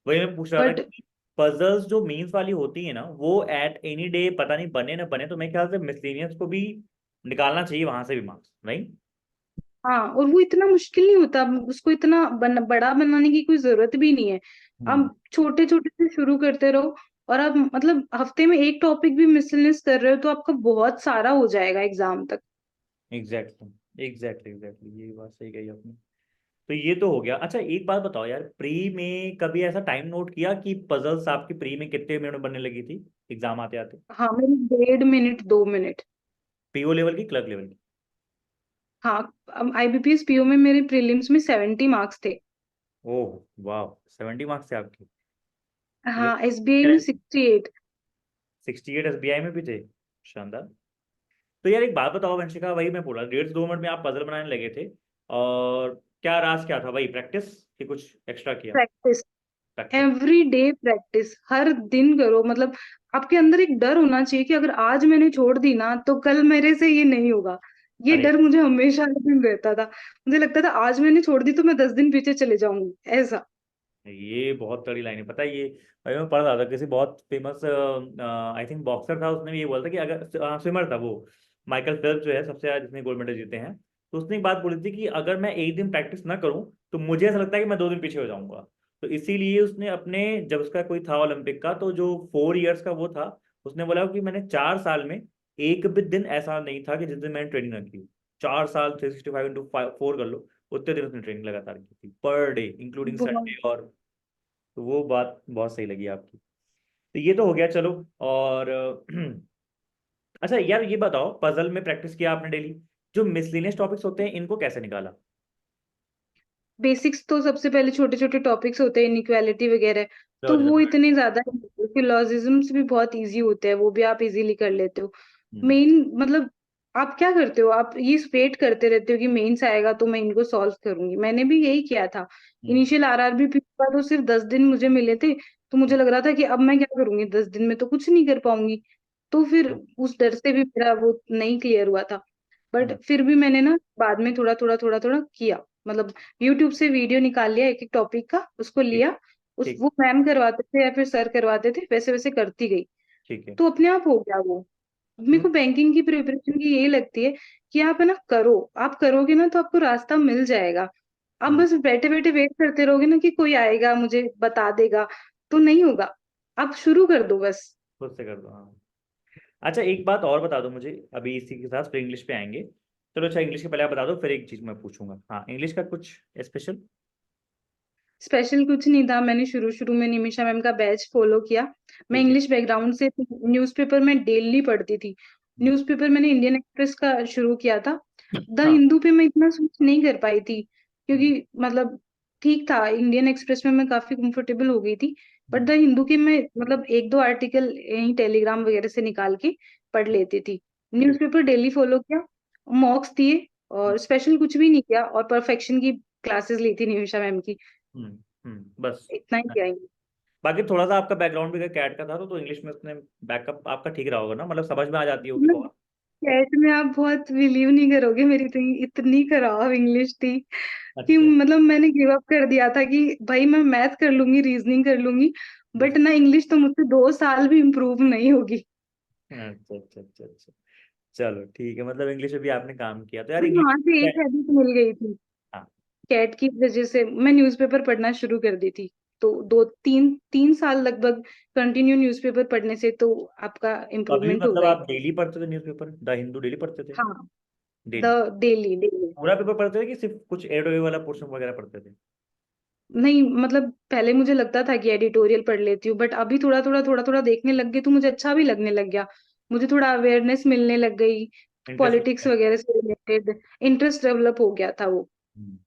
वही मैं पूछ रहा था बट कि पजल्स जो मीन्स वाली होती है ना, वो एट एनी डे पता नहीं बने ना बने, तो मेरे ख्याल से मिसलेनियस को भी निकालना चाहिए वहां से भी मार्क्स, नहीं? हाँ, और वो इतना मुश्किल नहीं होता, अब उसको इतना बड़ा बनाने की कोई जरूरत भी नहीं है। हम्म। आप छोटे छोटे से शुरू करते रहो, और आप मतलब हफ्ते में एक टॉपिक भी मिसलेनियस कर रहे हो तो आपका बहुत सारा हो जाएगा एग्जाम तक। एग्जैक्टली एग्जैक्टली एग्जैक्टली, ये बात सही कही आपने। तो ये तो हो गया। अच्छा एक बात बताओ यार, प्री में कभी ऐसा टाइम नोट किया कि पजल्स आपकी प्री में कितने मिनट में बनने लगी थी एग्जाम आते आते? हाँ, मेरी 1.5 मिनट 2 मिनट। पीओ लेवल की, क्लर्क लेवल की? हाँ, आईबीपीएस पीओ में मेरे प्रीलिम्स में 70 मार्क्स थे। ओह वाह, 70 मार्क्स थे आपके? हाँ, एसबीआई में 68। 68 एसबीआई में भी थे? शानदार। तो यार एक बात बताओ वंशिका, वही मैं बोला 1.5 से 2 मिनट में आप पजल बनाने लगे थे, और क्या राज क्या था, वही प्रैक्टिस कि कुछ एक्स्ट्रा किया? Practice, practice. Every day practice, हर दिन करो। मतलब आपके अंदर एक डर होना चाहिए कि अगर आज मैंने छोड़ दी ना तो कल मेरे से ये नहीं होगा। ये अरे डर मुझे हमेशा हर दिन रहता था। मुझे लगता था आज मैंने छोड़ दी तो मैं 10 दिन पीछे चले जाऊंगी, ऐसा। ये बहुत तगड़ी लाइन है, पता है ये? अभी मैं पढ़ रहा था, किसी बहुत फेमस आई थिंक बॉक्सर था, उसने भी ये बोला था कि अगर स्विमर था वो, माइकल फेल्प्स जो है सबसे ज्यादा जिसने गोल्ड मेडल जीते हैं, तो उसने एक बात बोली थी कि अगर मैं एक दिन प्रैक्टिस ना करूं तो मुझे ऐसा लगता है कि मैं 2 दिन पीछे हो जाऊंगा। तो इसीलिए उसने अपने, जब उसका कोई था ओलंपिक का, तो जो 4 इयर्स का वो था, उसने बोला कि मैंने 4 साल में एक भी दिन ऐसा नहीं था कि जिस दिन मैंने ट्रेनिंग ना की। 4 साल 365 इंटू 4 कर लो, उतने दिन उसने ट्रेनिंग लगातार की थी, पर डे इंक्लूडिंग बहुत। संडे और। तो वो बात बहुत सही लगी आपकी। तो ये तो हो गया, चलो। और अच्छा यार ये बताओ, पजल में प्रैक्टिस किया आपने डेली, जो मिसलिनियस टॉपिक्स होते हैं इनको कैसे निकाला? बेसिक्स तो सबसे पहले छोटे छोटे टॉपिक्स होते हैं, इनइक्वालिटी वगैरह, तो वो लॉजिज्म। इतने ज्यादा। फिलोजिज्म्स भी बहुत इजी होते हैं, वो भी आप इजीली कर लेते हो। हम्म। मेन मतलब आप क्या करते हो, आप ये वेट करते रहते हो कि मेंस आएगा तो मैं इनको सॉल्व करूंगी। मैंने भी यही किया था। हम्म। इनिशियल आरआरबी का तो सिर्फ 10 दिन मुझे मिले थे, तो मुझे लग रहा था कि अब मैं क्या करूंगी, 10 दिन में तो कुछ नहीं कर पाऊंगी। तो फिर हम्म। उस डर से भी मेरा वो नहीं क्लियर हुआ था। बट हम्म। फिर भी मैंने ना बाद में थोड़ा थोड़ा थोड़ा थोड़ा किया। मतलब यूट्यूब से वीडियो निकाल लिया एक एक टॉपिक का, उसको ठीक। लिया, उस ठीक। वो मैम करवाते थे या फिर सर करवाते थे, वैसे वैसे करती गई। ठीक है। तो अपने आप हो गया वो। मेरे हम्म। को बैंकिंग की प्रिपरेशन की यही लगती है कि आप है ना करो, आप करोगे ना तो आपको रास्ता मिल जाएगा। आप हम्म। बस बैठे बैठे वेट करते रहोगे ना कि कोई आएगा मुझे बता देगा, तो नहीं होगा। आप शुरू कर दो बस। खुद से कर दो, हाँ। अच्छा एक बात और बता दो मुझे, अभी इसी के साथ फिर इंग्लिश पे आएंगे। चलो अच्छा, इंग्लिश के पहले आप बता दो, फिर एक चीज मैं पूछूंगा, हाँ, इंग्लिश का कुछ स्पेशल? स्पेशल कुछ नहीं था, मैंने शुरू शुरू में निमिषा मैम का बैच फॉलो किया। मैं ठीक है। इंग्लिश बैकग्राउंड से थी, न्यूज़पेपर मैं डेली पढ़ती थी। हम्म। न्यूज़पेपर मैंने इंडियन एक्सप्रेस का शुरू किया था। द हाँ। हिंदू पे मैं इतना स्विच नहीं कर पाई थी, हम्म। क्योंकि मतलब ठीक था, इंडियन एक्सप्रेस में मैं काफी कंफर्टेबल हो गई थी। But hmm. द हिंदू के मैं मतलब एक दो आर्टिकल यही टेलीग्राम वगैरह से निकाल के पढ़ लेती थी। ठीक। न्यूज़पेपर डेली फॉलो किया, मॉक्स दिए, हम्म। और स्पेशल कुछ भी नहीं किया, और परफेक्शन की क्लासेस ली थी निमिषा मैम की। हम्म। बस। इतना ही किया। बाकी थोड़ा सा आपका बैकग्राउंड भी कैट का था, तो इंग्लिश में उसने बैकअप आपका ठीक रहा होगा ना, मतलब समझ में आ जाती होगी मतलब बहुत। कैट में आप बहुत बिलीव नहीं करोगे, मेरी इतनी इतनी खराब इंग्लिश थी कि अच्छा। मतलब मैंने गिव अप कर दिया था कि भाई मैं मैथ कर लूंगी, रीजनिंग कर लूंगी, बस। बट ना इंग्लिश तो मुझसे 2 साल भी इम्प्रूव नहीं होगी। अच्छा अच्छा अच्छा अच्छा। चलो ठीक है, मतलब इंग्लिश में भी आपने काम किया, तो यार बट इंग्लिश। वहां से एक हैबिट मिल गई थी, हाँ। कैट की वजह से मैं न्यूज़पेपर पढ़ना शुरू कर दी थी। तो दो तीन तीन साल लगभग कंटिन्यू न्यूज़पेपर पढ़ने से तो आपका अभी भी इम्प्रूवमेंट मतलब होगा ही। आप डेली पढ़ते थे न्यूज़पेपर, द हिंदू डेली पढ़ते थे? हाँ, द डेली? Daily daily. पूरा पेपर पढ़ते थे कि सिर्फ कुछ एड वाला पोर्शन वगैरह पढ़ते थे? नहीं मतलब पहले मुझे लगता था कि एडिटोरियल पढ़ लेती हूँ, बट अभी थोड़ा थोड़ा देखने लग गई तो मुझे अच्छा भी लगने लग गया। मुझे थोड़ा अवेयरनेस मिलने लग गई, इंटरेस्ट पॉलिटिक्स लगता है? वगैरह से रिलेटेड इंटरेस्ट डेवलप हो गया था वो। हम्म।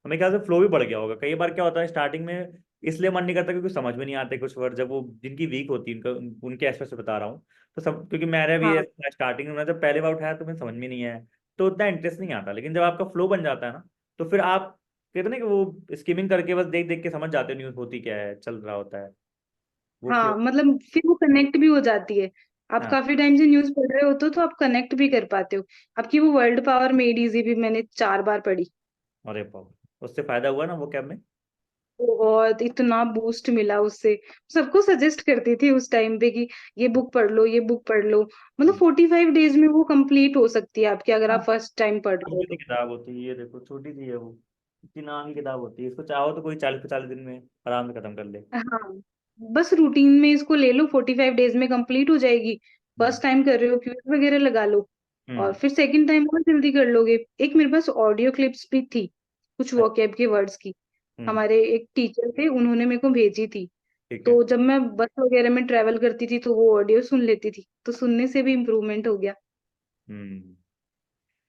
हमें ख्याल से फ्लो भी बढ़ गया होगा। कई बार क्या होता है स्टार्टिंग में, इसलिए मन नहीं करता क्योंकि समझ में नहीं आते कुछ वर्ड, जब वो जिनकी वीक होती है उनके एस्पेक्ट से बता रहा हूँ। तो सब, क्योंकि मेरा भी हाँ स्टार्टिंग में जब पहले बार उठाया तो मुझे समझ में नहीं आया, तो उतना इंटरेस्ट नहीं आता। लेकिन जब आपका फ्लो बन जाता है ना, तो फिर आप कहते हैं ना कि वो स्किमिंग करके बस देख देख के समझ जाते हो न्यूज़ होती क्या है, चल रहा होता है, वो हाँ, फ्लो। मतलब फिर वो कनेक्ट भी हो जाती है। आप हाँ। काफी टाइम से न्यूज पढ़ रहे होते हो तो आप कनेक्ट भी कर पाते हो। आपकी वो वर्ल्ड पावर मेड इजी भी मैंने 4 बार पढ़ी। अरे बाप, उससे फायदा हुआ ना वो कैब में? बहुत, इतना बूस्ट मिला उससे। सबको सजेस्ट करती थी उस टाइम पे कि ये बुक पढ़ लो, ये बुक पढ़ लो। मतलब 45 डेज में वो कंप्लीट हो सकती है आपकी, अगर हाँ, आप फर्स्ट टाइम पढ़ रहे हो छोटी सी तो। किताब होती है, ये देखो छोटी सी है वो, इतनी नाम की किताब होती है, इसको चाहो तो कोई 40-45 दिन में आराम से खत्म कर ले। हाँ, बस रूटीन में इसको ले लो, 45 डेज में कंप्लीट हो जाएगी। हम्म। फर्स्ट टाइम कर रहे हो, क्विज वगैरह लगा लो, और हम्म। फिर सेकंड टाइम और जल्दी कर लोगे। एक मेरे पास ऑडियो क्लिप्स भी थी, कुछ अच्छा। वोकैब के वर्ड्स की। हम्म। हमारे एक टीचर थे, उन्होंने मेरे को भेजी थी। ठीक है। तो जब मैं बस वगैरह में ट्रेवल करती थी तो वो ऑडियो सुन लेती थी, तो सुनने से भी इम्प्रूवमेंट हो गया। हम्म।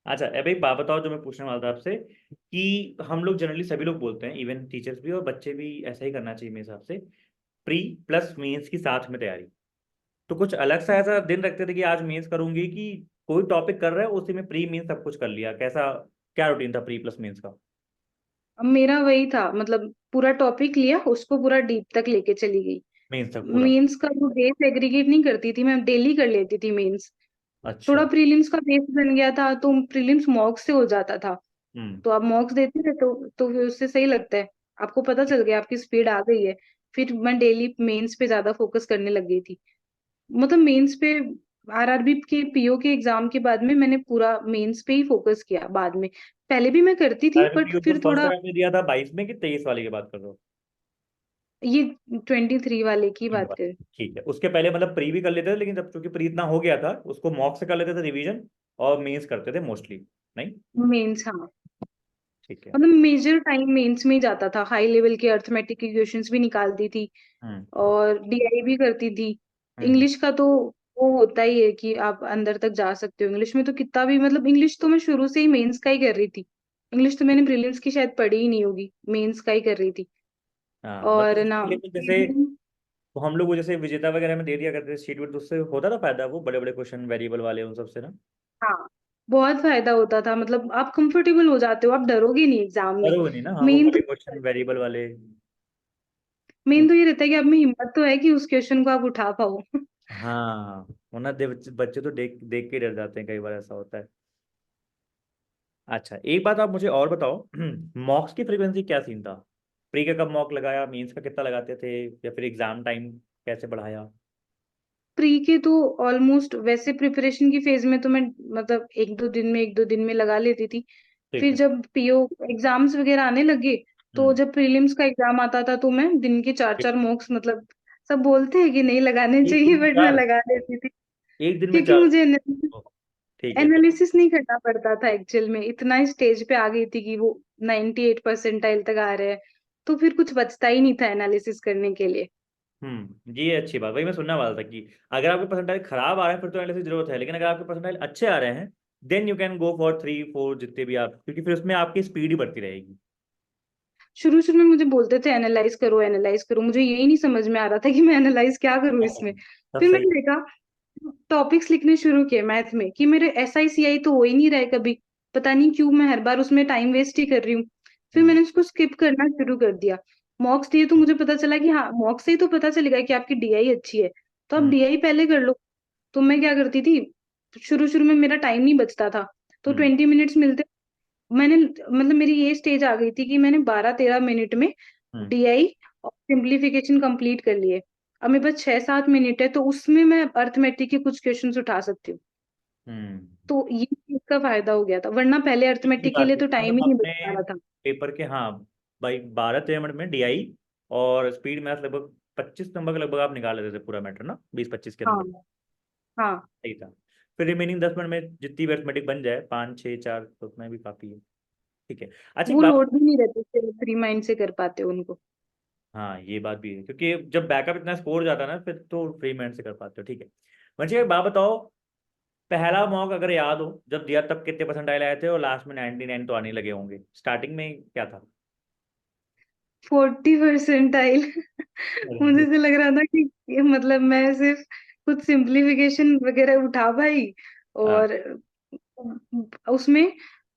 अच्छा, अब एक बात बताओ जो मैं पूछने वाला था आपसे, कि हम लोग जनरली सभी लोग बोलते हैं, इवन टीचर्स भी और बच्चे भी, ऐसा ही करना चाहिए मेरे हिसाब से, प्री प्लस मेंस की साथ में तैयारी। तो कुछ अलग सा ऐसा दिन रखते थे कि आज मेंस करूंगी, कि कोई टॉपिक कर रहा है उसी में प्री मेंस सब कुछ कर लिया, कैसा क्या रूटीन था प्री प्लस मेंस का? अब मेरा वही था, मतलब पूरा टॉपिक लिया, उसको पूरा डीप तक लेके चली गई। मेंस तक पूरा? मेंस का वो डे सेग्रीगेट नहीं करती थी मैं, डेली कर लेती थी मेंस। थोड़ा अच्छा। प्रीलिम्स का बेस बन गया था, तो प्रीलिम्स मॉक से हो जाता था। हम्म। तो आप मॉक्स देते थे तो फिर उससे सही लगता है, आपको पता चल गया, आपकी स्पीड आ गई है। फिर मैं डेली मेंस पे ज्यादा फोकस करने लग गई थी। मतलब मेंस पे, आरआरबी के पीओ के एग्जाम के बाद में मैंने पूरा मेंस पे ही फोकस किया बाद में। पहले भी मैं करती थी, बट आरबीपीयू तो फिर फर्स्ट थोड़ा। टाइम आपने दिया था 22 में कि 23 वाले की बात कर रहे हो? ये 23 वाले की ठीक बात है। करें। ठीक है, उसके पहले मतलब प्री भी कर लेते थे, लेकिन जब चूंकि प्री इतना हो गया था उसको मॉक से कर लेते थे रिवीजन, और मेंस करते थे मोस्टली, नहीं? मेंस, हाँ। ठीक है। मतलब मेजर टाइम मेंस में ही जाता था, हाई लेवल के अर्थमेटिक के क्वेश्चंस भी निकालती थी, हम्म। और डीआई भी करती थी। हम्म। इंग्लिश का तो वो होता ही है कि आप अंदर तक जा सकते हो इंग्लिश में, तो कितना भी, मतलब इंग्लिश तो मैं शुरू से ही मेंस का ही कर रही थी। इंग्लिश तो मैंने प्रीलिम्स की शायद पढ़ी ही नहीं होगी, मेंस का ही कर रही थी। हाँ, मतलब और ना, उसके लिए तो जैसे तो हम लोग वो जैसे विजेता वगैरह में दे दिया करते थे शीट वीट, तो उससे होता था फायदा, वो बड़े बड़े क्वेश्चन वेरिएबल वाले उन सब से ना? हाँ, बहुत फायदा होता था, मतलब आप कंफर्टेबल हो जाते हो, आप डरोगे नहीं एग्जाम में। अरे वो नहीं ना, हाँ वो मेन बड़े तो क्वेश्चन वेरिएबल वाले मेन उन- तो ये रहता है कि आप में हिम्मत तो है कि उस क्वेश्चन को आप उठा पाओ। हाँ, वरना बच्चे बच्चे तो देख देख के डर जाते हैं, कई बार ऐसा होता है। अच्छा, एक बात आप मुझे और बताओ, मॉक्स की फ्रीक्वेंसी क्या सीन था? प्री का कब मॉक लगाया, मेंस का कितना लगाते थे, या फिर एग्जाम टाइम कैसे बढ़ाया? प्री के तो ऑलमोस्ट, वैसे प्रिपरेशन की फेज में तो मैं, मतलब एक दो दिन में लगा लेती थी। ठीक फिर है। जब पीओ एग्जाम्स वगैरह आने लगे, तो हम्म। जब प्रीलिम्स का एग्जाम आता था तो मैं दिन के चार एक चार मॉक्स, मतलब सब बोलते हैं कि नहीं लगाने एक चाहिए, दिन में बट मैं 4? लगा लेती थी। एक दिन में क्योंकि 4? मुझे ओ, ठीक है तो। एनालिसिस नहीं करना पड़ता था एक्चुअल में, इतना स्टेज पे आ गई थी कि वो 98 परसेंटाइल तक आ रहे हैं, तो फिर कुछ बचता ही नहीं था एनालिसिस करने के लिए। ये अच्छी बात, वही मैं सुनने वाला था कि अगर आपके परसेंटाइल खराब आ रहे हैं फिर तो एनालिसिस की जरूरत है, लेकिन अगर आपके परसेंटाइल अच्छे आ रहे हैं then you can go for 3 4 जितने भी आप, क्योंकि फिर उसमें आपकी स्पीड ही बढ़ती रहेगी। शुरू शुरू में मुझे बोलते थे एनालाइज करो, एनालाइज करो, मुझे यही नहीं समझ में आ रहा था कि मैं एनालाइज क्या करूं इसमें। तब फिर सही। मैंने देखा, टॉपिक्स लिखने शुरू किए मैथ में, कि मेरे SICI तो हो ही नहीं रहे कभी, पता नहीं क्यों मैं हर बार उसमें टाइम वेस्ट ही कर रही हूँ। फिर हम्म। मैंने उसको स्किप करना शुरू कर दिया। मॉक्स दिए तो मुझे पता चला कि हाँ, मॉक्स से ही तो पता चलेगा कि आपकी डीआई अच्छी है, तो आप हम्म। डीआई पहले कर लो। तो मैं क्या करती थी, शुरू शुरू में मेरा टाइम नहीं बचता था, तो हम्म। 20 मिनट्स मिलते, मैंने, मतलब मेरी ये स्टेज आ गई थी कि मैंने 12-13 मिनट में हम्म। डीआई और सिंप्लीफिकेशन कंप्लीट कर लिए। अब मेरे पास 6-7 मिनट है, तो उसमें मैं अर्थमेटिक के कुछ क्वेश्चंस उठा सकती हूँ। हम्म। तो ये इसका फायदा हो गया था, वरना पहले अच्छी अर्थमेटिक के बात लिए है, तो टाइम मतलब ही नहीं बच अपने पा रहा था। पेपर के, हाँ भाई, 12 13 मिनट में डीआई और स्पीड मैथ लगभग 25 नंबर के लगभग आप निकाल लेते थे पूरा मैटर ना, 20 25 के हाँ, अंदर। हाँ। सही था। फिर रिमेनिंग 10 मिनट में जितनी भी अर्थमेटिक बन जाए, 5 6 4, तो उतना भी काफी है। ठीक है। अच्छा, एक वो बात। लोड भी नहीं रहते थे, फ्री माइंड से कर पाते उनको। हाँ, ये बात भी है, क्योंकि जब बैकअप इतना स्कोर जाता है ना फिर तो फ्री माइंड से कर पाते हो। ठीक है। मुझे एक बात बताओ, पहला मॉक अगर याद हो जब दिया तब कितने परसेंटाइल आए थे, और लास्ट में 99 तो आने लगे होंगे, स्टार्टिंग में क्या था? 40 परसेंटाइल। मुझे अरे, तो लग रहा था कि मतलब मैं सिर्फ कुछ सिंप्लीफिकेशन वगैरह उठा पाई, हाँ। और उसमें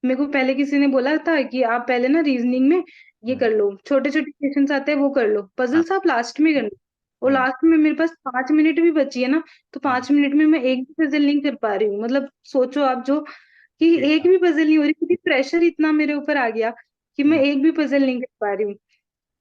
मेरे को पहले किसी ने बोला था कि आप पहले ना रीजनिंग में ये हम्म। कर लो, छोटे छोटे क्वेश्चंस आते हैं वो कर लो, हाँ। पजल्स आप लास्ट में करना। और हम्म। लास्ट में मेरे पास 5 मिनट भी बची है ना, तो हम्म। 5 मिनट में मैं एक भी पजल नहीं कर पा रही हूँ। मतलब सोचो आप, जो कि ठीक एक था। भी पजल नहीं हो रही, क्योंकि प्रेशर इतना मेरे ऊपर आ गया कि मैं एक भी पजल नहीं कर पा रही हूँ,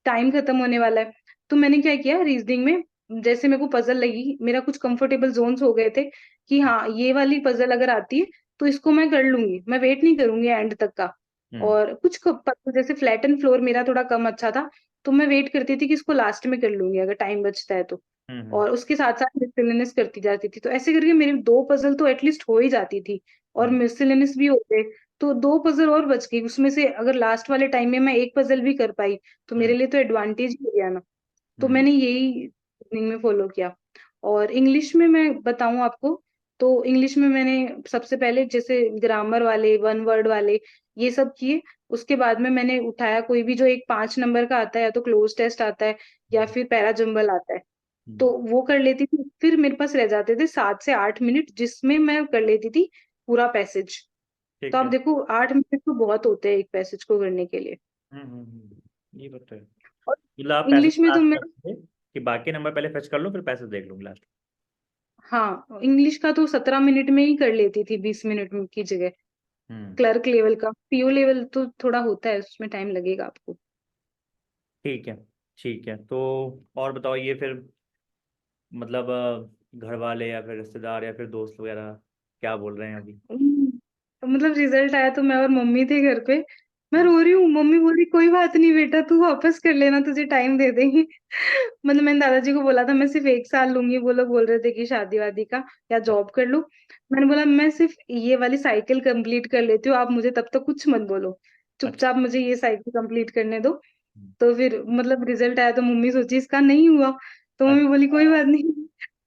टाइम खत्म होने वाला है। तो मैंने क्या किया रीजनिंग में, जैसे मेरे को पजल लगी, मेरा कुछ कंफर्टेबल जोन्स हो गए थे कि हाँ ये वाली पजल अगर आती है तो इसको मैं कर लूंगी, मैं वेट नहीं करूंगी एंड तक का। हम्म और कुछ पजल जैसे फ्लैट एंड फ्लोर मेरा थोड़ा कम अच्छा था, तो मैं वेट करती थी कि इसको लास्ट में कर लूंगी अगर टाइम बचता है तो। हम्म और उसके साथ साथ मिसलेनियस करती जाती थी, तो ऐसे करके मेरी दो पजल तो एटलीस्ट हो ही जाती थी, और हम्म मिसलेनियस भी होते। तो दो पजल और बच गई उसमें से, अगर लास्ट वाले टाइम में मैं एक पजल भी कर पाई तो हम्म मेरे लिए तो एडवांटेज ही हो गया ना। तो हम्म मैंने यही रीजनिंग में फॉलो किया। और इंग्लिश में मैं बताऊं आपको, तो इंग्लिश में मैंने सबसे पहले जैसे ग्रामर वाले, वन वर्ड वाले, ये सब किए। उसके बाद में मैंने उठाया कोई भी जो एक 5 नंबर का आता है, या तो क्लोज टेस्ट आता है या फिर पैराजंबल आता है, हम्म, तो वो कर लेती थी। फिर मेरे पास रह जाते थे 7 से 8 मिनट, जिसमें मैं कर लेती थी पूरा पैसेज। तो ठीक आप है। देखो 8 मिनट तो बहुत होते हैं एक पैसेज को करने के लिए। ये बात तो है। और मतलब आप पैसे इंग्लिश में तो लास्ट मैं, करते थे कि बाकी नंबर पहले फेच कर लो फिर पैसे देख लूंगी लास्ट। हाँ इंग्लिश का तो 17 मिनट में ही कर लेती थी, 20 मिनट की जगह। हम्म क्लर्क लेवल का, पीओ लेवल तो थोड़ा होता है, उसमें टाइम लगेगा आपको। ठीक है। ठीक है तो और बताओ ये फिर मतलब घर वाले या फिर रिश्तेदार या फिर दोस्त वगैरह क्या बोल रहे हैं अभी? तो मतलब रिजल्ट आया तो मैं और मम्मी थे घर पे, मैं रो रही हूँ, मम्मी बोल रही कोई बात नहीं बेटा, तू वापस कर लेना, तुझे टाइम दे देंगे। मतलब मैंने दादाजी को बोला था मैं सिर्फ 1 साल लूंगी, वो लोग बोल रहे थे कि शादी वादी का या जॉब कर लूं। मैंने बोला मैं सिर्फ ये वाली साइकिल कंप्लीट कर लेती हूँ, आप मुझे तब तक कुछ मत बोलो, अच्छा। चुपचाप मुझे ये साइकिल कंप्लीट करने दो। तो फिर मतलब रिजल्ट आया तो मम्मी सोची इसका नहीं हुआ, तो अच्छा, मम्मी बोली कोई बात नहीं।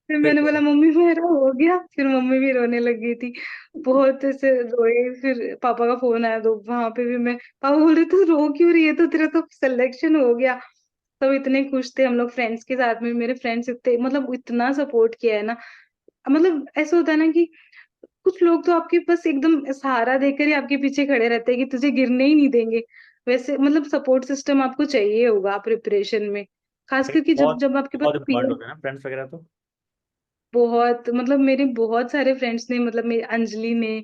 फिर फिर मैंने क्या बोला हुआ? मम्मी मेरा हो गया, फिर मम्मी भी रोने लग गई थी, बहुत ऐसे रोए। फिर पापा का फोन आया तो वहां पे भी मैं, पापा बोल रहे तू रो क्यों रही है, तो तेरा तो सिलेक्शन हो गया। सब इतने खुश थे हम लोग फ्रेंड्स के साथ में, मेरे फ्रेंड्स इतने मतलब इतना सपोर्ट किया है ना। मतलब ऐसा होता है ना कि कुछ लोग तो आपके बस एकदम सहारा देकर ही आपके पीछे खड़े रहते हैं कि तुझे गिरने ही नहीं देंगे। वैसे मतलब सपोर्ट सिस्टम आपको चाहिए होगा प्रिपरेशन में, खास भाई करके जब बहुत जब आपके पास बहुत इम्पोर्टेंट peer, होता है ना फ्रेंड्स वगैरह तो। बहुत मतलब मेरे बहुत सारे फ्रेंड्स ने, मतलब मेरी अंजलि ने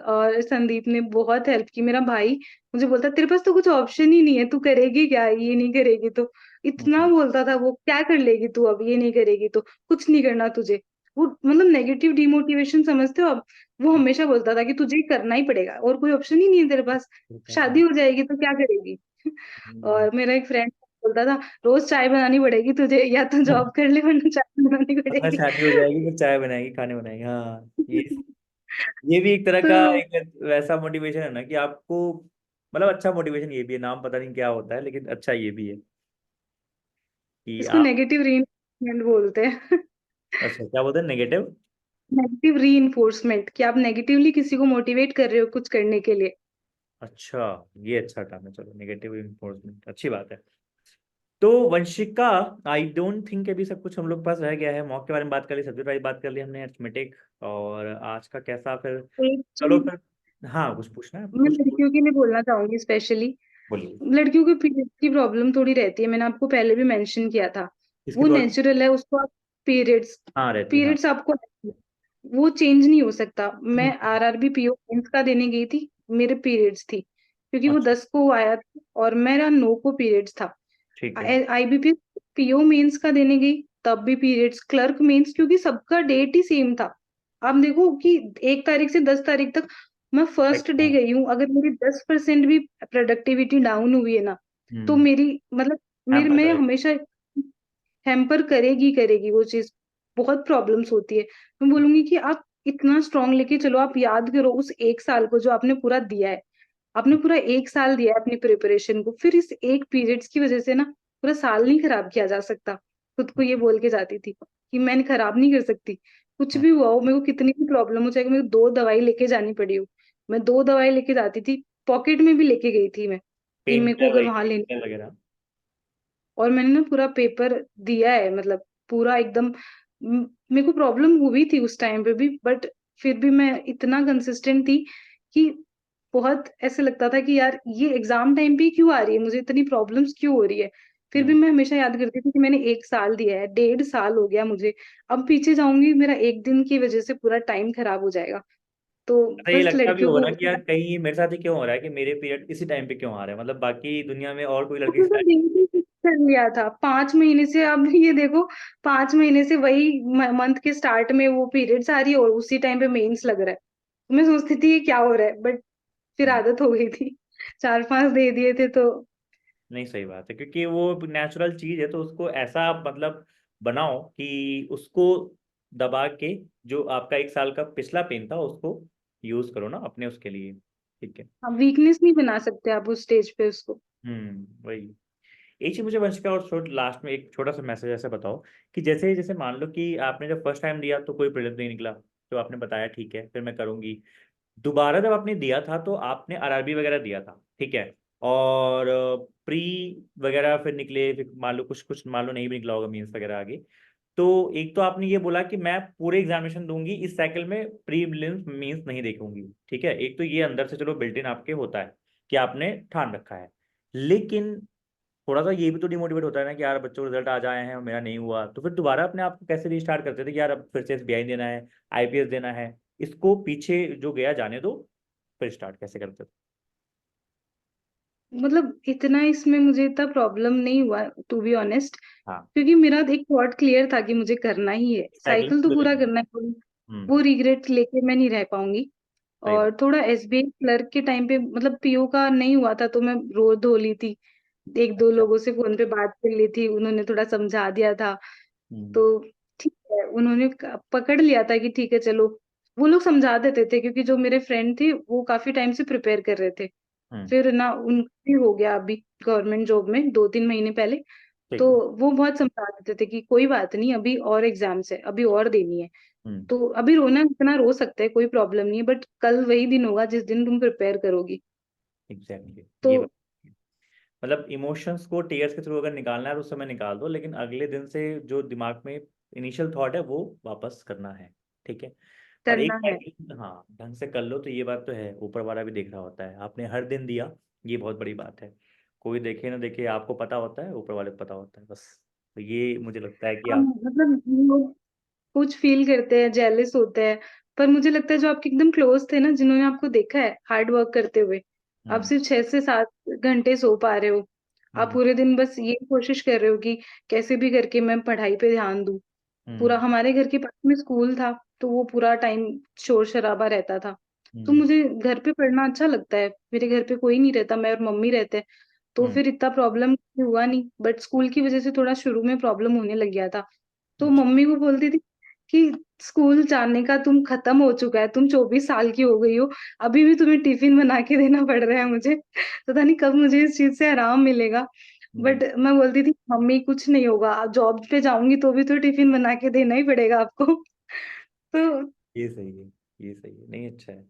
और संदीप ने बहुत हेल्प की। मेरा भाई मुझे बोलता तेरे पास तो कुछ ऑप्शन ही नहीं है, तू करेगी क्या, ये नहीं करेगी तो, इतना हम्म, बोलता था वो, क्या कर लेगी तू अब, ये नहीं करेगी तो कुछ नहीं करना तुझे। वो मतलब नेगेटिव डिमोटिवेशन समझते हो आप, वो हमेशा बोलता था कि तुझे ही करना ही पड़ेगा और कोई ऑप्शन ही नहीं है तेरे पास, होता है, शादी हो जाएगी तो क्या करेगी। हम्म। और मेरा एक फ्रेंड बोलता था रोज चाय बनानी पड़ेगी तुझे, या तो जॉब कर ले वरना चाय बनानी हाँ, पड़ेगी। शादी हो जाएगी फिर चाय बनाएगी खाने बनाएगी, हाँ। ये भी एक तरह तो का एक वैसा मोटिवेशन है ना कि आपको मतलब अच्छा मोटिवेशन ये भी है, नाम पता नहीं क्या होता है लेकिन अच्छा ये भी है कि इसको आप। नेगेटिव रीइंफोर्समेंट बोलते हैं। अच्छा क्या बोलते हैं नेगेटिव? नेगेटिव रीइंफोर्समेंट, कि आप नेगेटिवली किसी को मोटिवेट कर रहे हो कुछ करने के लिए। अच्छा, ये अच्छा टर्म है, चलो नेगेटिव इन्फोर्समेंट अच्छी बात है। तो वंशिका, आई डोंट थिंक अभी सब कुछ हम लोग के पास रह गया है, मॉक के बारे में बात कर ली, सब्जेक्ट वाइज बात कर ली हमने, अर्थमेटिक। और आज का कैसा फिर? एक चलो चीज फिर। हाँ कुछ पूछना है मैं कुछ? लड़कियों के लिए बोलना चाहूंगी स्पेशली, बोलिए। लड़कियों को पीरियड्स की प्रॉब्लम थोड़ी रहती है, मैंने आपको पहले भी मेंशन किया था। किसकी वो प्रॉब्लम? नेचुरल है, उसको आप पीरियड्स, हाँ रहती है, हाँ। पीरियड्स आपको, वो चेंज नहीं हो सकता। मैं हम्म, आरआरबी पीओ मेंस का देने गई थी, मेरे पीरियड्स थी, क्योंकि वो अच्छा 10 को आया था और मेरा 9 को पीरियड्स था। ठीक है। आईबीपी पीओ मेंस का देने गई, तब भी पीरियड्स, क्लर्क मेंस, क्योंकि सबका डेट ही सेम था। आप देखो कि 1 तारीख से 10 तारीख तक, मैं फर्स्ट डे हाँ। गई हूँ, अगर मेरी 10% भी प्रोडक्टिविटी डाउन हुई है ना, तो हम्म। मेरी मतलब मेरे हैम्पर में करेगा। हमेशा हैम्पर करेगी करेगी वो चीज, बहुत प्रॉब्लम्स होती है। मैं बोलूंगी कि आप इतना स्ट्रांग लेके चलो, आप याद करो उस 1 साल को जो आपने पूरा दिया है, आपने पूरा 1 साल दिया है अपनी प्रिपरेशन को, फिर इस एक पीरियड्स की वजह से ना पूरा साल नहीं खराब किया जा सकता। खुद को ये बोल के जाती थी कि मैं खराब नहीं कर सकती, कुछ भी हुआ हो, मेरे को कितनी भी प्रॉब्लम हो, चाहे मेरे को 2 दवाई लेके जानी पड़ी हो, मैं 2 दवाई लेके जाती थी, पॉकेट में भी लेके गई थी मैं, कि पेन मेरे को किलर अगर वही वहां पेन लेनी। किलर वगैरह। और मैंने ना पूरा पेपर दिया है, मतलब पूरा एकदम, मेरे को प्रॉब्लम हुई थी उस टाइम पे भी, बट फिर भी मैं इतना कंसिस्टेंट थी कि बहुत ऐसे लगता था कि यार ये एग्जाम टाइम पे ही क्यों आ रही है, मुझे इतनी प्रॉब्लम्स क्यों हो रही है। फिर भी हम्म। मैं हमेशा याद करती थी कि मैंने 1 साल दिया है, 1.5 साल हो गया मुझे, अब पीछे जाऊंगी मेरा एक दिन की वजह से पूरा टाइम खराब हो जाएगा। तो अच्छा, ये बस लगता भी लड़कियों होगा को ना कि यार कहीं ये मेरे साथ ही क्यों हो रहा है, कि मेरे पीरियड इसी टाइम पे क्यों आ रहे हैं, मतलब बाकी दुनिया में और कोई लड़की तो स्टार्ट। डेट ही फिक्स कर लिया था 5 महीने से। अब ये देखो, 5 महीने से वही मंथ के स्टार्ट में वो पीरियड्स आ रही है और उसी टाइम पे मेंस लग रहा है। तो मैं सोचती थी ये क्या हो रहा है, बट फिर आदत हो गई थी। 4-5 दे दिए थे तो। नहीं, सही बात है, क्योंकि वो नेचुरल चीज है, तो उसको ऐसा आप मतलब बनाओ कि उसको दबा के, जो आपका 1 साल का पिछला पेन था उसको यूज करो ना अपने उसके लिए। ठीक है। अब वीकनेस नहीं बना सकते आप उस स्टेज पे उसको। वही। एक चीज मुझे वंशिका, और छोट लास्ट में एक छोटा सा मैसेज ऐसे बताओ, कि जैसे जैसे मान लो कि आपने जब फर्स्ट टाइम दिया तो कोई प्रिलिम्स नहीं निकला, तो आपने बताया ठीक है फिर मैं करूंगी। दोबारा जब आपने दिया था तो आपने आरआरबी वगैरह दिया था, ठीक है, और प्री वगैरह फिर निकले, फिर मान लो कुछ कुछ मान लो नहीं भी निकला होगा मीन्स वगैरह आगे। तो एक तो आपने ये बोला कि मैं पूरे एग्जामिनेशन दूंगी, इस साइकिल में प्री प्रीलिम्स मीन्स नहीं देखूंगी, ठीक है, एक तो ये अंदर से चलो बिल्ट इन आपके होता है कि आपने ठान रखा है। लेकिन थोड़ा सा ये भी तो डिमोटिवेट होता है ना कि यार बच्चों के रिजल्ट आ जाए हैं और मेरा नहीं हुआ, तो फिर दोबारा अपने आप को कैसे रीस्टार्ट करते थे कि यार अब फिर से एसबीआई देना है, आईपीएस देना है, इसको पीछे जो गया जाने दो, फिर स्टार्ट कैसे करते थे? मतलब इतना इसमें मुझे इतना प्रॉब्लम नहीं हुआ, टू बी ऑनेस्ट। हाँ। क्योंकि मेरा एक थॉट क्लियर था कि मुझे करना ही है, साइकिल साइकिल तो पूरे पूरा करनी है। करना है। हम्म। वो रिग्रेट लेके मैं नहीं रह पाऊंगी। सही बात। और थोड़ा एसबीआई क्लर्क के टाइम पे मतलब पीओ का नहीं हुआ था तो मैं रो धो ली थी। एक दो अच्छा। लोगों से फोन पे बात कर ली थी, उन्होंने थोड़ा समझा दिया था। हम्म। तो ठीक है, उन्होंने पकड़ लिया था कि ठीक है चलो। वो लोग समझा देते थे क्योंकि जो मेरे फ्रेंड थे वो काफी टाइम से प्रिपेयर कर रहे थे। हम्म। फिर ना उनका भी हो गया अभी गवर्नमेंट जॉब में 2-3 महीने पहले। ठीक तो है। वो बहुत समझा देते थे कि कोई बात नहीं, अभी और एग्जाम्स है, अभी और देनी है। हम्म। तो अभी रोना इतना रो सकते हैं, कोई प्रॉब्लम नहीं है, बट कल वही दिन होगा जिस दिन तुम प्रिपेयर करोगी। एग्जैक्टली तो ये बात। मतलब इमोशंस को टीयर्स के थ्रू अगर निकालना है तो उस समय निकाल दो, लेकिन अगले दिन से जो दिमाग में इनिशियल थॉट है वो वापस करना है। ठीक है। और एक करना है। साइकिल हाँ ढंग से कर लो, तो ये बात तो है, ऊपर वाला भी देख रहा होता है, आपने हर दिन दिया, ये बहुत बड़ी बात है। कोई देखे ना देखे, आपको पता होता है, ऊपर वाले को पता होता है बस। तो ये मुझे लगता है कि हम आप। मतलब लोग कुछ फील करते हैं, जेलस होते हैं। पर मुझे लगता है जो आपके एकदम क्लोज थे ना, जिन्होंने आपको देखा है हार्ड वर्क करते हुए, आप हम्म। सिर्फ 6 से 7 घंटे सो पा रहे हो। आप हम्म। पूरे दिन बस ये कोशिश कर रहे हो कि कैसे भी करके मैं पढ़ाई पे ध्यान दूं। पूरा हम्म। हमारे घर के पास में स्कूल था, तो वो पूरा टाइम शोर शराबा रहता था। तो हम्म। मुझे घर पे पढ़ना अच्छा लगता है, मेरे घर पे कोई नहीं रहता, मैं और मम्मी रहते हैं। तो हम्म। फिर इतना प्रॉब्लम हुआ नहीं, बट स्कूल की वजह से थोड़ा शुरू में प्रॉब्लम होने लग गया था। तो अच्छा। मम्मी को बोलती थी कि स्कूल जाने का तुम खत्म हो चुका है, तुम 24 साल की हो गई हो, अभी भी तुम्हें टिफिन बना के देना पड़ रहा है मुझे। पता नहीं कब मुझे इस चीज से आराम मिलेगा। हम्म। बट मैं बोलती थी मम्मी कुछ नहीं होगा, जॉब पे जाऊंगी तो भी तो टिफिन बना के देना ही पड़ेगा आपको। तो ये सही है। ये सही है, नहीं अच्छा है।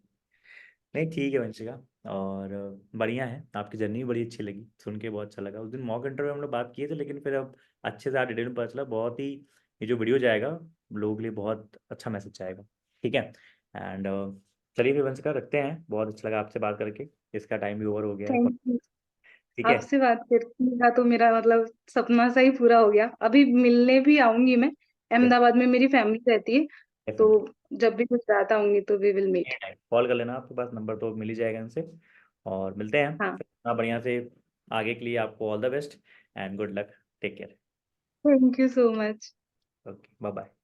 नहीं ठीक है वंशिका। और बढ़िया है, आपकी जर्नी भी बड़ी अच्छी लगी, सुन के बहुत अच्छा लगा। उस दिन मॉक इंटरव्यू हम लोग बात किए थे, लेकिन फिर अब अच्छे से डिटेल में पता चला, बहुत ही ये जो वीडियो जाएगा लोगों के लिए बहुत अच्छा मैसेज जाएगा। ठीक है। एंड चलिए फिर वंशिका रखते हैं, बहुत अच्छा लगा आपसे बात करके, इसका टाइम भी ओवर हो गया है। Thank you. ठीक है। आपसे बात करने तो मेरा मतलब सपना सा ही पूरा हो गया। अभी मिलने भी आऊंगी मैं, अहमदाबाद में मेरी फैमिली रहती है। तो डेफिनेटली। जब भी गुजरात आऊंगी तो वी विल मीट। कॉल कर लेना, आपके पास नंबर तो मिल ही जाएगा इनसे, और मिलते हैं हाँ। फिर। इतना बढ़िया से आगे के लिए आपको all the best and good luck. Take care. Thank you so much. Okay, bye bye.